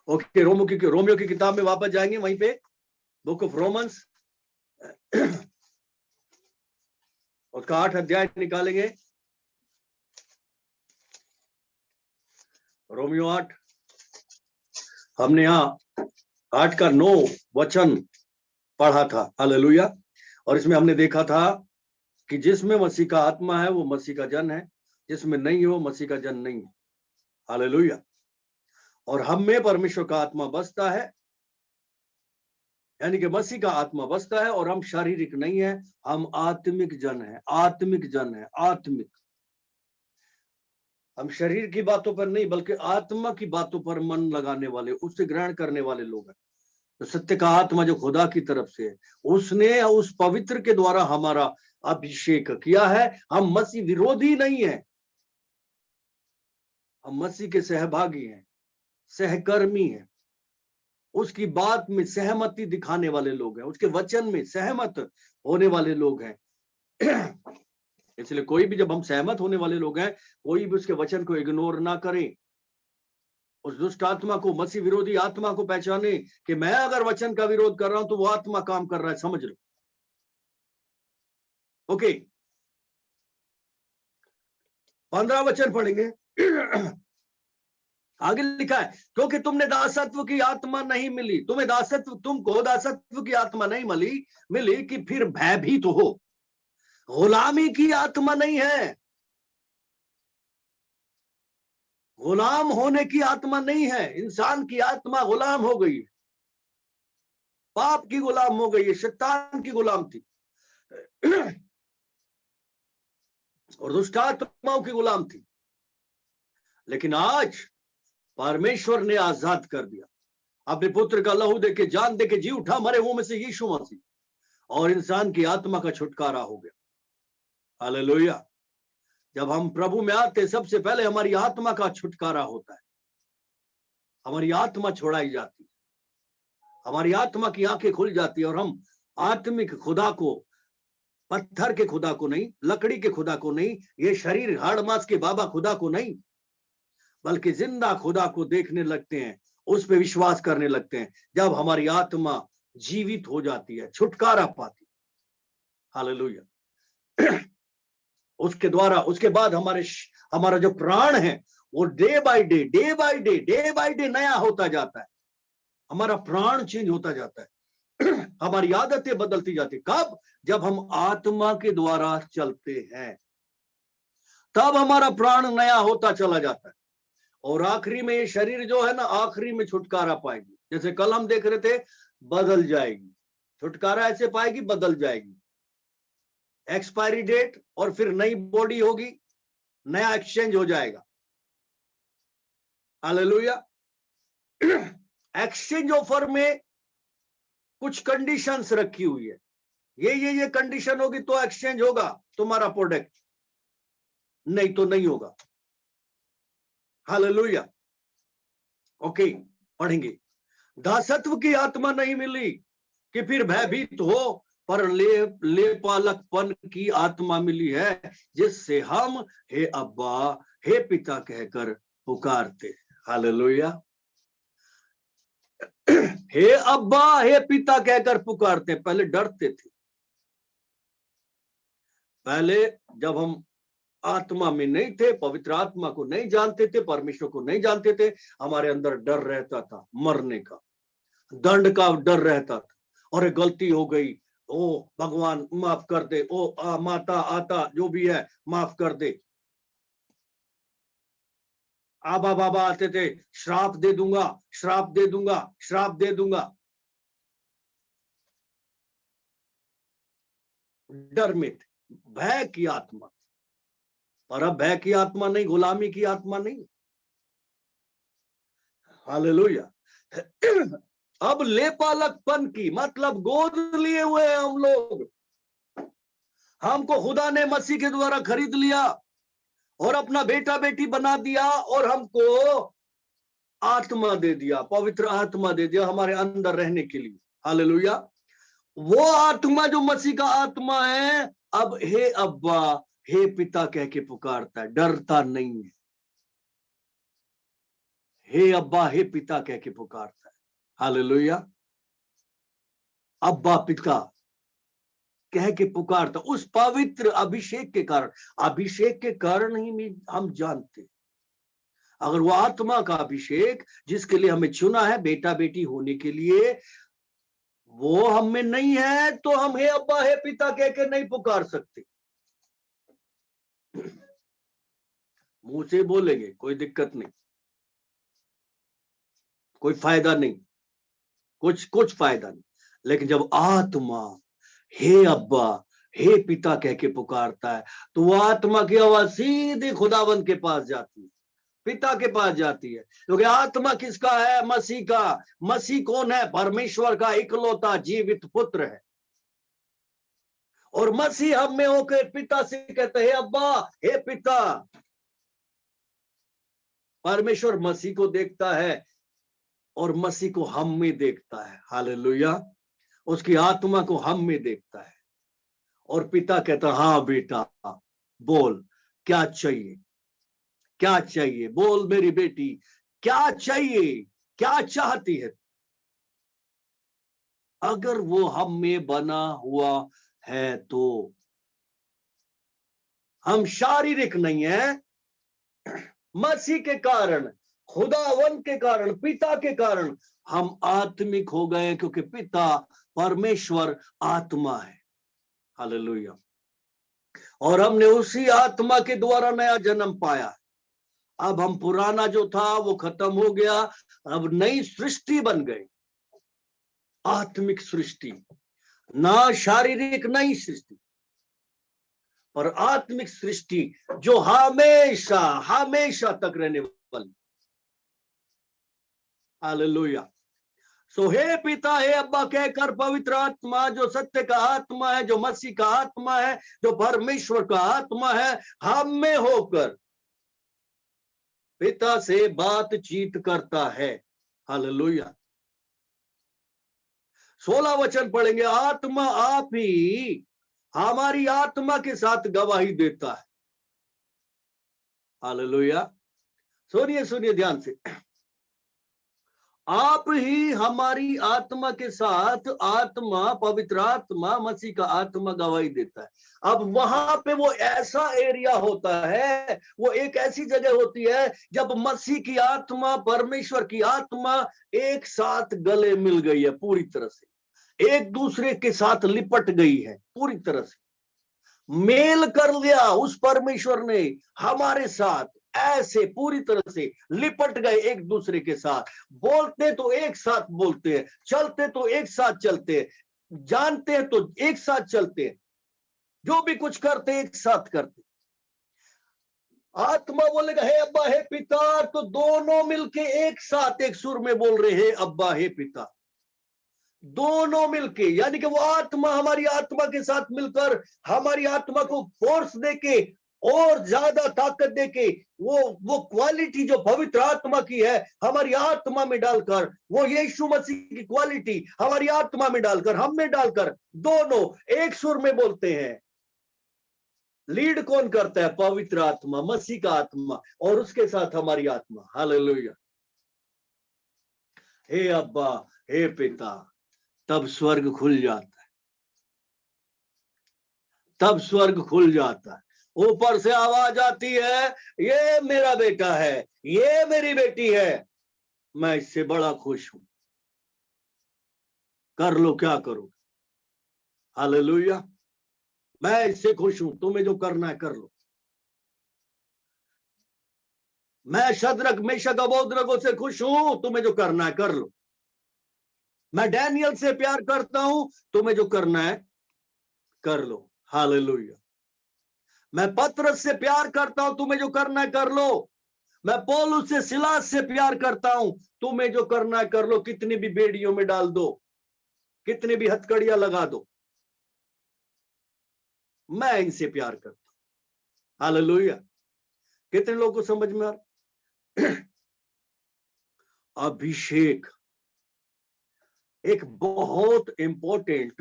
ओके, रोमियो की किताब में वापस जाएंगे, वहीं पे बुक ऑफ रोमन्स उसका 8 अध्याय निकालेंगे। रोमियो 8, हमने यहाँ 8 का 9 वचन पढ़ा था। हालेलुया। और इसमें हमने देखा था कि जिसमें मसीह का आत्मा है वो मसीह का जन है, जिसमें नहीं हो मसीह का जन नहीं है। हालेलुया। और हम में परमेश्वर का आत्मा बसता है, यानी कि मसीह का आत्मा बसता है, और हम शारीरिक नहीं है, हम आत्मिक जन है, आत्मिक जन है, आत्मिक। हम शरीर की बातों पर नहीं बल्कि आत्मा की बातों पर मन लगाने वाले, उससे ग्रहण करने वाले लोग हैं। तो सत्य का आत्मा जो खुदा की तरफ से है, उसने उस पवित्र के द्वारा हमारा अभिषेक किया है। हम मसीह विरोधी नहीं है, हम मसीह के सहभागी हैं, सहकर्मी हैं, उसकी बात में सहमति दिखाने वाले लोग हैं, उसके वचन में सहमत होने वाले लोग हैं। इसलिए कोई भी, जब हम सहमत होने वाले लोग हैं, कोई भी उसके वचन को इग्नोर ना करें। उस दुष्ट आत्मा को, मसीह विरोधी आत्मा को पहचाने कि मैं अगर वचन का विरोध कर रहा हूं तो वो आत्मा काम कर रहा है, समझ लो। ओके, 15 वचन पढ़ेंगे। आगे लिखा है, क्योंकि तुमने दासत्व की आत्मा नहीं मिली, तुमको दासत्व की आत्मा नहीं मिली कि फिर भयभीत हो। गुलामी की आत्मा नहीं है, गुलाम होने की आत्मा नहीं है। इंसान की आत्मा गुलाम हो गई है, पाप की गुलाम हो गई है, शैतान की गुलाम थी और दुष्ट आत्माओं की गुलाम थी। लेकिन आज परमेश्वर ने आजाद कर दिया, अपने पुत्र का लहू देके, जान देके जी उठा मरे हुओं में से यीशु मसीह, और इंसान की आत्मा का छुटकारा हो गया। हालेलुया। जब हम प्रभु में आते, सबसे पहले हमारी आत्मा का छुटकारा होता है, हमारी आत्मा छोड़ाई जाती है, हमारी आत्मा की आंखें खुल जाती है, और हम आत्मिक खुदा को, पत्थर के खुदा को नहीं, लकड़ी के खुदा को नहीं, ये शरीर हाड़ मांस के बाबा खुदा को नहीं, बल्कि जिंदा खुदा को देखने लगते हैं, उस पर विश्वास करने लगते हैं। जब हमारी आत्मा जीवित हो जाती है, छुटकारा पाती। हालेलुया। उसके द्वारा, उसके बाद हमारा जो प्राण है वो डे बाय डे नया होता जाता है। हमारा प्राण चेंज होता जाता है। हमारी आदतें बदलती जाती। कब? जब हम आत्मा के द्वारा चलते हैं, तब हमारा प्राण नया होता चला जाता है। और आखिरी में ये शरीर जो है ना, आखिरी में छुटकारा पाएगी। जैसे कल हम देख रहे थे, बदल जाएगी, छुटकारा ऐसे पाएगी, बदल जाएगी। एक्सपायरी डेट, और फिर नई बॉडी होगी, नया एक्सचेंज हो जाएगा। हालेलुया। एक्सचेंज ऑफर में कुछ कंडीशंस रखी हुई है, ये कंडीशन होगी तो एक्सचेंज होगा तुम्हारा प्रोडक्ट, नहीं तो नहीं होगा। हालेलुया। ओके, पढ़ेंगे। दासत्व की आत्मा नहीं मिली कि फिर भयभीत हो, पर ले पालकपन की आत्मा मिली है, जिससे हम हे अब्बा, हे पिता कहकर पुकारते। हालेलुया। हे अब्बा, हे पिता कहकर पुकारते। पहले डरते थे, पहले जब हम आत्मा में नहीं थे, पवित्र आत्मा को नहीं जानते थे, परमेश्वर को नहीं जानते थे, हमारे अंदर डर रहता था, मरने का, दंड का डर रहता था। और गलती हो गई, ओ भगवान माफ कर दे, ओ माता आता जो भी है माफ कर दे। आबा बाबा आते थे, श्राप दे दूंगा, श्राप दे दूंगा, श्राप दे दूंगा। डर में थे, भय की आत्मा। और अब भय की आत्मा नहीं, गुलामी की आत्मा नहीं। हालेलुया। अब ले पालकपन की, मतलब गोद लिए हुए हैं हम लोग। हमको खुदा ने मसीह के द्वारा खरीद लिया और अपना बेटा बेटी बना दिया, और हमको आत्मा दे दिया, पवित्र आत्मा दे दिया हमारे अंदर रहने के लिए। हालेलुया। वो आत्मा जो मसीह का आत्मा है, अब हे अब्बा, हे पिता कह के पुकारता है, डरता नहीं है। हे अब्बा, हे पिता कह के पुकारता है। हालेलुया। अब्बा पिता कह के पुकारता, उस पवित्र अभिषेक के कारण। अभिषेक के कारण ही हम जानते, अगर वो आत्मा का अभिषेक जिसके लिए हमें चुना है बेटा बेटी होने के लिए, वो हम में नहीं है, तो हम हे अब्बा, हे पिता कह के नहीं पुकार सकते। मुंह से बोलेंगे, कोई दिक्कत नहीं, कोई फायदा नहीं, कुछ फायदा नहीं। लेकिन जब आत्मा हे अब्बा, हे पिता कह के पुकारता है, तो वो आत्मा की आवाज सीधे खुदावंद के पास जाती है, पिता के पास जाती है। क्योंकि आत्मा किसका है? मसीह का। मसीह कौन है? परमेश्वर का इकलौता जीवित पुत्र है। और मसीह हम में होकर पिता से कहते हैं, अब्बा, हे पिता। परमेश्वर मसीह को देखता है और मसीह को हम में देखता है। हालेलुया। उसकी आत्मा को हम में देखता है और पिता कहता, हाँ बेटा, बोल क्या चाहिए, क्या चाहिए, बोल मेरी बेटी, क्या चाहिए, क्या चाहती है। अगर वो हम में बना हुआ है तो हम शारीरिक नहीं है, मसीह के कारण, खुदावन के कारण, पिता के कारण हम आत्मिक हो गए, क्योंकि पिता परमेश्वर आत्मा है। हालेलुया। और हमने उसी आत्मा के द्वारा नया जन्म पाया। अब हम पुराना जो था वो खत्म हो गया, अब नई सृष्टि बन गई, आत्मिक सृष्टि, ना शारीरिक नई सृष्टि, पर आत्मिक सृष्टि जो हमेशा हमेशा तक रहने वाली। हालेलुया। सो हे पिता, हे अब्बा कहकर पवित्र आत्मा जो सत्य का आत्मा है, जो मसीह का आत्मा है, जो परमेश्वर का आत्मा है, हम में होकर पिता से बातचीत करता है। हालेलुया। 16 वचन पढ़ेंगे। आत्मा आप ही हमारी आत्मा के साथ गवाही देता है। हालेलुया। सुनिए सुनिए ध्यान से। आप ही हमारी आत्मा के साथ, आत्मा, पवित्र आत्मा, मसीह का आत्मा गवाही देता है। अब वहां पे वो ऐसा एरिया होता है, वो एक ऐसी जगह होती है जब मसीह की आत्मा, परमेश्वर की आत्मा एक साथ गले मिल गई है, पूरी तरह से एक दूसरे के साथ लिपट गई है, पूरी तरह से मेल कर लिया उस परमेश्वर ने हमारे साथ, ऐसे पूरी तरह से लिपट गए एक दूसरे के साथ। बोलते तो एक साथ बोलते हैं, चलते तो एक साथ चलते हैं, जानते हैं तो एक साथ चलते हैं, जो भी कुछ करते एक साथ करते। आत्मा बोलेगा हे अब्बा, हे पिता, तो दोनों मिलके एक साथ एक सुर में बोल रहे हैं अब्बा, हे पिता, दोनों मिलके। यानी कि वो आत्मा हमारी आत्मा के साथ मिलकर हमारी आत्मा को फोर्स देके और ज्यादा ताकत देके वो क्वालिटी जो पवित्र आत्मा की है हमारी आत्मा में डालकर, वो यीशु मसीह की क्वालिटी हमारी आत्मा में डालकर, हम में डालकर, दोनों एक सुर में बोलते हैं। लीड कौन करता है? पवित्र आत्मा, मसीह का आत्मा, और उसके साथ हमारी आत्मा। हालेलुया। हे अब्बा, हे पिता, तब स्वर्ग खुल जाता है, तब स्वर्ग खुल जाता है। ऊपर से आवाज आती है, ये मेरा बेटा है, ये मेरी बेटी है, मैं इससे बड़ा खुश हूं, कर लो क्या करो। हालेलुया। मैं इससे खुश हूं, तुम्हें जो करना है कर लो। मैं शद्रक, मेशक, अबेदनगो से खुश हूं, तुम्हें जो करना है कर लो। मैं डैनियल से प्यार करता हूं, तुम्हें जो करना है कर लो। हालेलुया। मैं पतरस से प्यार करता हूं, तुम्हें जो करना है कर लो। मैं पौलुस से, सिलास से प्यार करता हूं, तुम्हें जो करना है कर लो। कितनी भी बेड़ियों में डाल दो, कितनी भी हथकड़ियां लगा दो, मैं इनसे प्यार करता हूं। हालेलुया। कितने लोगों को समझ में आ रहा? अभिषेक एक बहुत इंपॉर्टेंट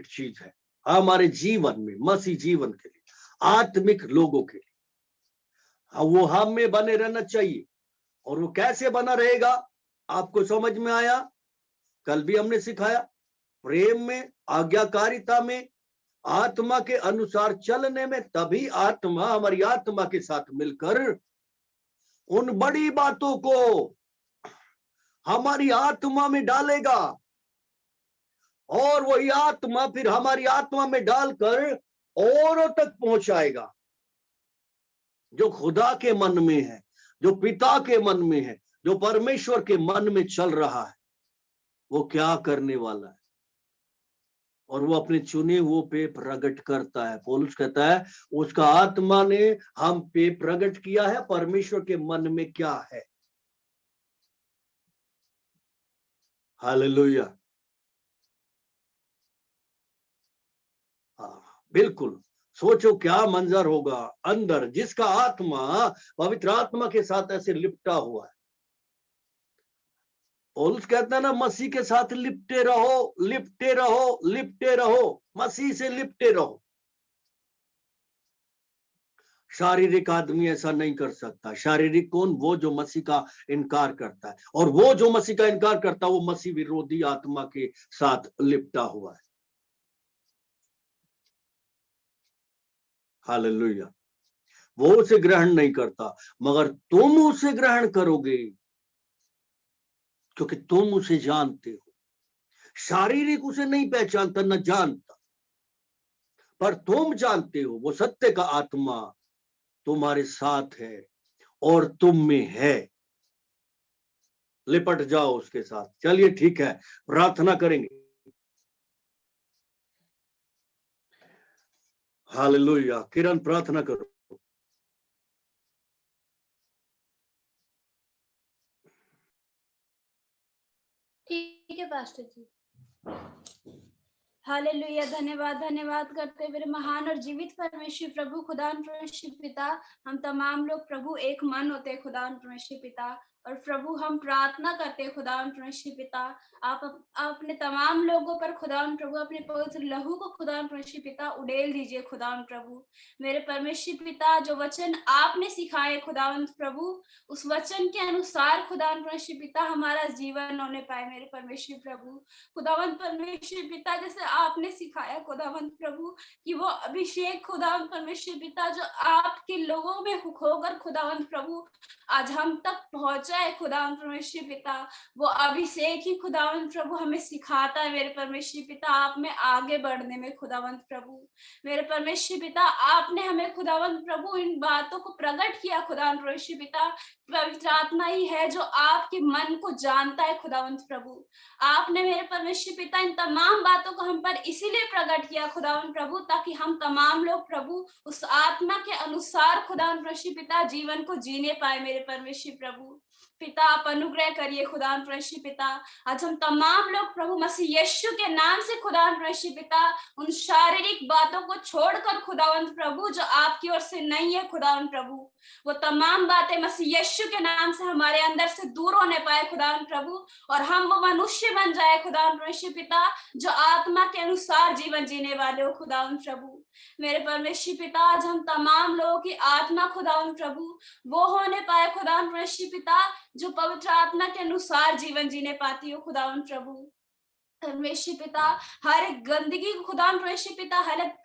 चीज है हमारे जीवन में, मसीह जीवन के लिए, आत्मिक लोगों के लिए। वो हम में बने रहना चाहिए। और वो कैसे बना रहेगा? आपको समझ में आया? कल भी हमने सिखाया, प्रेम में, आज्ञाकारिता में, आत्मा के अनुसार चलने में। तभी आत्मा हमारी आत्मा के साथ मिलकर उन बड़ी बातों को हमारी आत्मा में डालेगा, और वही आत्मा फिर हमारी आत्मा में डालकर औरों तक पहुंचाएगा। जो खुदा के मन में है, जो पिता के मन में है, जो परमेश्वर के मन में चल रहा है, वो क्या करने वाला है और वो अपने चुने हुए पे प्रकट करता है। पौलुस कहता है उसका आत्मा ने हम पे प्रकट किया है परमेश्वर के मन में क्या है। हालेलुया। बिल्कुल सोचो क्या मंजर होगा अंदर जिसका आत्मा पवित्र आत्मा के साथ ऐसे लिपटा हुआ है। पौलुस कहता है ना, मसीह के साथ लिपटे रहो, लिपटे रहो, लिपटे रहो, मसीह से लिपटे रहो। शारीरिक आदमी ऐसा नहीं कर सकता। शारीरिक कौन? वो जो मसीह का इनकार करता है, और वो जो मसीह का इनकार करता है वो मसीह विरोधी आत्मा के साथ लिपटा हुआ है। हालेलुया। वो उसे ग्रहण नहीं करता, मगर तुम उसे ग्रहण करोगे क्योंकि तुम उसे जानते हो। शारीरिक उसे नहीं पहचानता, न जानता, पर तुम जानते हो वो सत्य का आत्मा तुम्हारे साथ है और तुम में है। लिपट जाओ उसके साथ। चलिए ठीक है, प्रार्थना करेंगे। हालेलुया। किरण प्रार्थना करो। ठीक है पास्टर जी। हालेलुया। धन्यवाद धन्यवाद करते मेरे महान और जीवित परमेश्वर प्रभु खुदान परमेश्वर पिता। हम तमाम लोग प्रभु एक मन होते खुदान परमेश्वर पिता, और प्रभु हम प्रार्थना करते खुदावन परमेश्वर पिता, आप अपने तमाम लोगों पर खुदावन प्रभु अपने पवित्र लहू को खुदावन परमेश्वर पिता उड़ेल दीजिए खुदावन प्रभु। मेरे परमेश्वर पिता, जो वचन आपने सिखाए खुदावन प्रभु, उस वचन के अनुसार खुदावन परमेश्वर पिता हमारा जीवन होने पाए मेरे परमेश्वर प्रभु। खुदावन परमेश्वर पिता, जैसे आपने सिखाया खुदावन प्रभु कि वो अभिषेक खुदावन परमेश्वर पिता जो आपके लोगों में होकर खुदावन प्रभु आज हम तक पहुंचा है खुदावन परमेश्वर पिता, वो अभिषेक ही खुदावन प्रभु हमें सिखाता है मेरे परमेश्वर पिता आप में आगे बढ़ने में खुदावंत प्रभु। मेरे परमेश्वर पिता, आपने हमें खुदावंत प्रभु इन बातों को प्रकट किया खुदावन परमेश्वर पिता। पवित्र आत्मा ही है जो आपके मन को जानता है खुदावंत प्रभु। आपने मेरे परमेश्वर पिता इन तमाम बातों को हम पर इसीलिए प्रकट किया खुदावन प्रभु, ताकि हम तमाम लोग प्रभु उस आत्मा के अनुसार खुदावन परमेश्वर पिता जीवन को जीने पाए मेरे परमेश्वर प्रभु। पिता आप अनुग्रह करिए खुदावन परमेश्वर पिता। आज हम तमाम लोग प्रभु मसीह यीशु के नाम से खुदावन परमेश्वर पिता उन शारीरिक बातों को छोड़कर खुदावंत प्रभु जो आपकी ओर से नहीं है खुदावन प्रभु, वो तमाम बातें मसीह यीशु के नाम से हमारे अंदर से दूर होने पाए खुदावन प्रभु, और हम वो मनुष्य बन जाए खुदावन परमेश्वर पिता जो आत्मा के अनुसार जीवन जीने वाले हो खुदावन प्रभु। मेरे परमेश्वर पिता, आज हम तमाम लोगों की आत्मा खुदावन प्रभु वो होने पाए खुदावन परमेश्वर पिता जो पवित्र आत्मा के अनुसार जीवन जीने पाती हो खुदावन प्रभु। परमेश्वर पिता, हर एक गंदगी को खुदावन परमेश्वर पिता,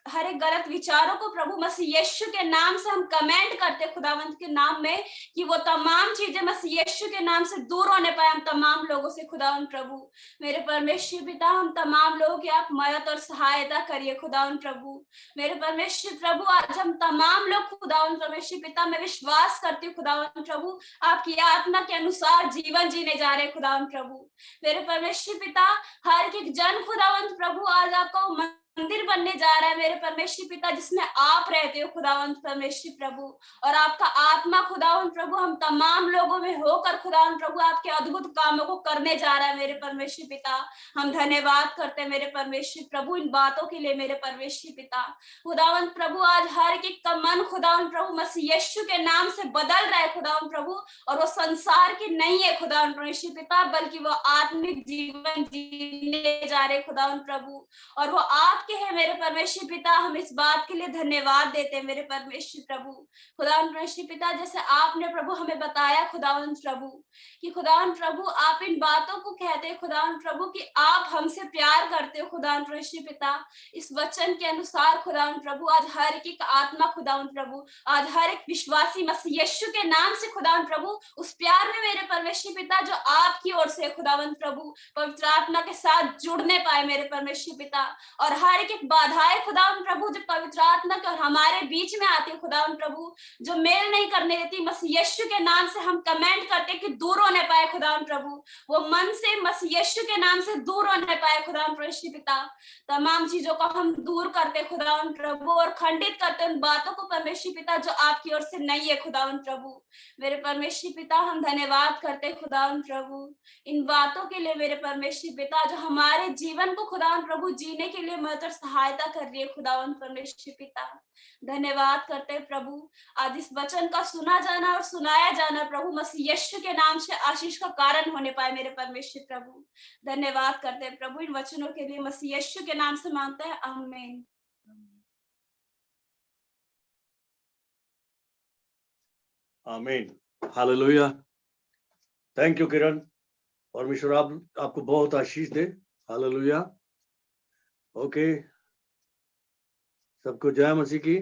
हर एक गलत विचारों को प्रभु मसीह यीशु के नाम से हम कमेंट करते खुदावंत के नाम में कि वो तमाम चीजें मसीह यीशु के नाम से दूर होने पाए हम तमाम लोगों से खुदावन प्रभु। मेरे परमेश्वर पिता, हम तमाम लोगों की आप मदद और सहायता करिए खुदावन प्रभु। मेरे परमेश्वर प्रभु, आज हम तमाम लोग खुदावन परमेश्वर पिता, मैं विश्वास करती हूँ खुदावन प्रभु आपकी आत्मा के अनुसार जीवन जीने जा रहे खुदावन प्रभु। मेरे परमेश्वर पिता, हर एक जन खुदावंत प्रभु आज आपका मंदिर बनने जा रहा है मेरे परमेश्वर पिता, जिसमें आप रहते हो खुदावंत परमेश्वर प्रभु, और आपका आत्मा खुदावंत प्रभु हम तमाम लोगों में होकर खुदावंत प्रभु आपके अद्भुत कामों को करने जा रहा है मेरे परमेश्वर पिता। हम धन्यवाद करते हैं मेरे परमेश्वर प्रभु इन बातों के लिए मेरे परमेश्वर पिता। खुदावंत प्रभु, आज हर एक का मन खुदावंत प्रभु मसीह यीशु के नाम से बदल रहा है खुदावंत प्रभु, और वो संसार की नहीं है खुदावंत परमेश्वर पिता, बल्कि वो आत्मिक जीवन जीने जा रहे खुदावंत प्रभु, और वो आप के है मेरे परमेश्वर पिता। हम इस बात के लिए धन्यवाद देते हैं मेरे परमेश्वर प्रभु। खुदावन परमेश्वर पिता, जैसे आपने प्रभु हमें बताया खुदावन प्रभु कि खुदावन प्रभु आप इन बातों को कहते हैं खुदावन प्रभु कि आप हमसे प्यार करते हो खुदावन परमेश्वर पिता। इस वचन के अनुसार खुदावन प्रभु आज हर एक आत्मा खुदावन प्रभु, आज हर एक विश्वासी मसीह यीशु के नाम से खुदावन प्रभु उस प्यार में मेरे परमेश्वर पिता जो आपकी ओर से खुदावन प्रभु पवित्र आत्मा के साथ जुड़ने पाए मेरे परमेश्वर पिता, और हर एक बाधाएं खुदावन प्रभु जो पवित्र आत्मा के और हमारे बीच में आती है खुदावन प्रभु, जो मेल नहीं करने देती, मसीह यीशु के नाम से हम कमेंट करते कि दूर होने पाए खुदावन प्रभु, वो मन से मसीह यीशु के नाम से दूर होने पाए खुदावन परमेश्वर पिता। तमाम चीजों को हम दूर करते खुदावन प्रभु और खंडित करते उन बातों को परमेश्वर पिता जो आपकी ओर से नहीं है खुदावन प्रभु। मेरे परमेश्वर पिता हम धन्यवाद करते खुदावन प्रभु इन बातों के लिए मेरे परमेश्वर पिता, जो हमारे जीवन को खुदावन प्रभु जीने के लिए मदद सहायता कर रही है खुदावन परमेश्वर पिता। धन्यवाद करते प्रभु, आज इस वचन का सुना जाना और सुनाया जाना प्रभु मसीह यीशु के नाम से आशीष का कारण होने पाए मेरे परमेश्वर प्रभु। धन्यवाद करते प्रभु इन वचनों के लिए मसीह यीशु के नाम से मांगते हैं, आमीन। आमीन, हालेलुया। थैंक यू किरण, परमेश्वर आपको बहुत आशीष दे। हालेलुया। ओके, सबको जय मसीह की।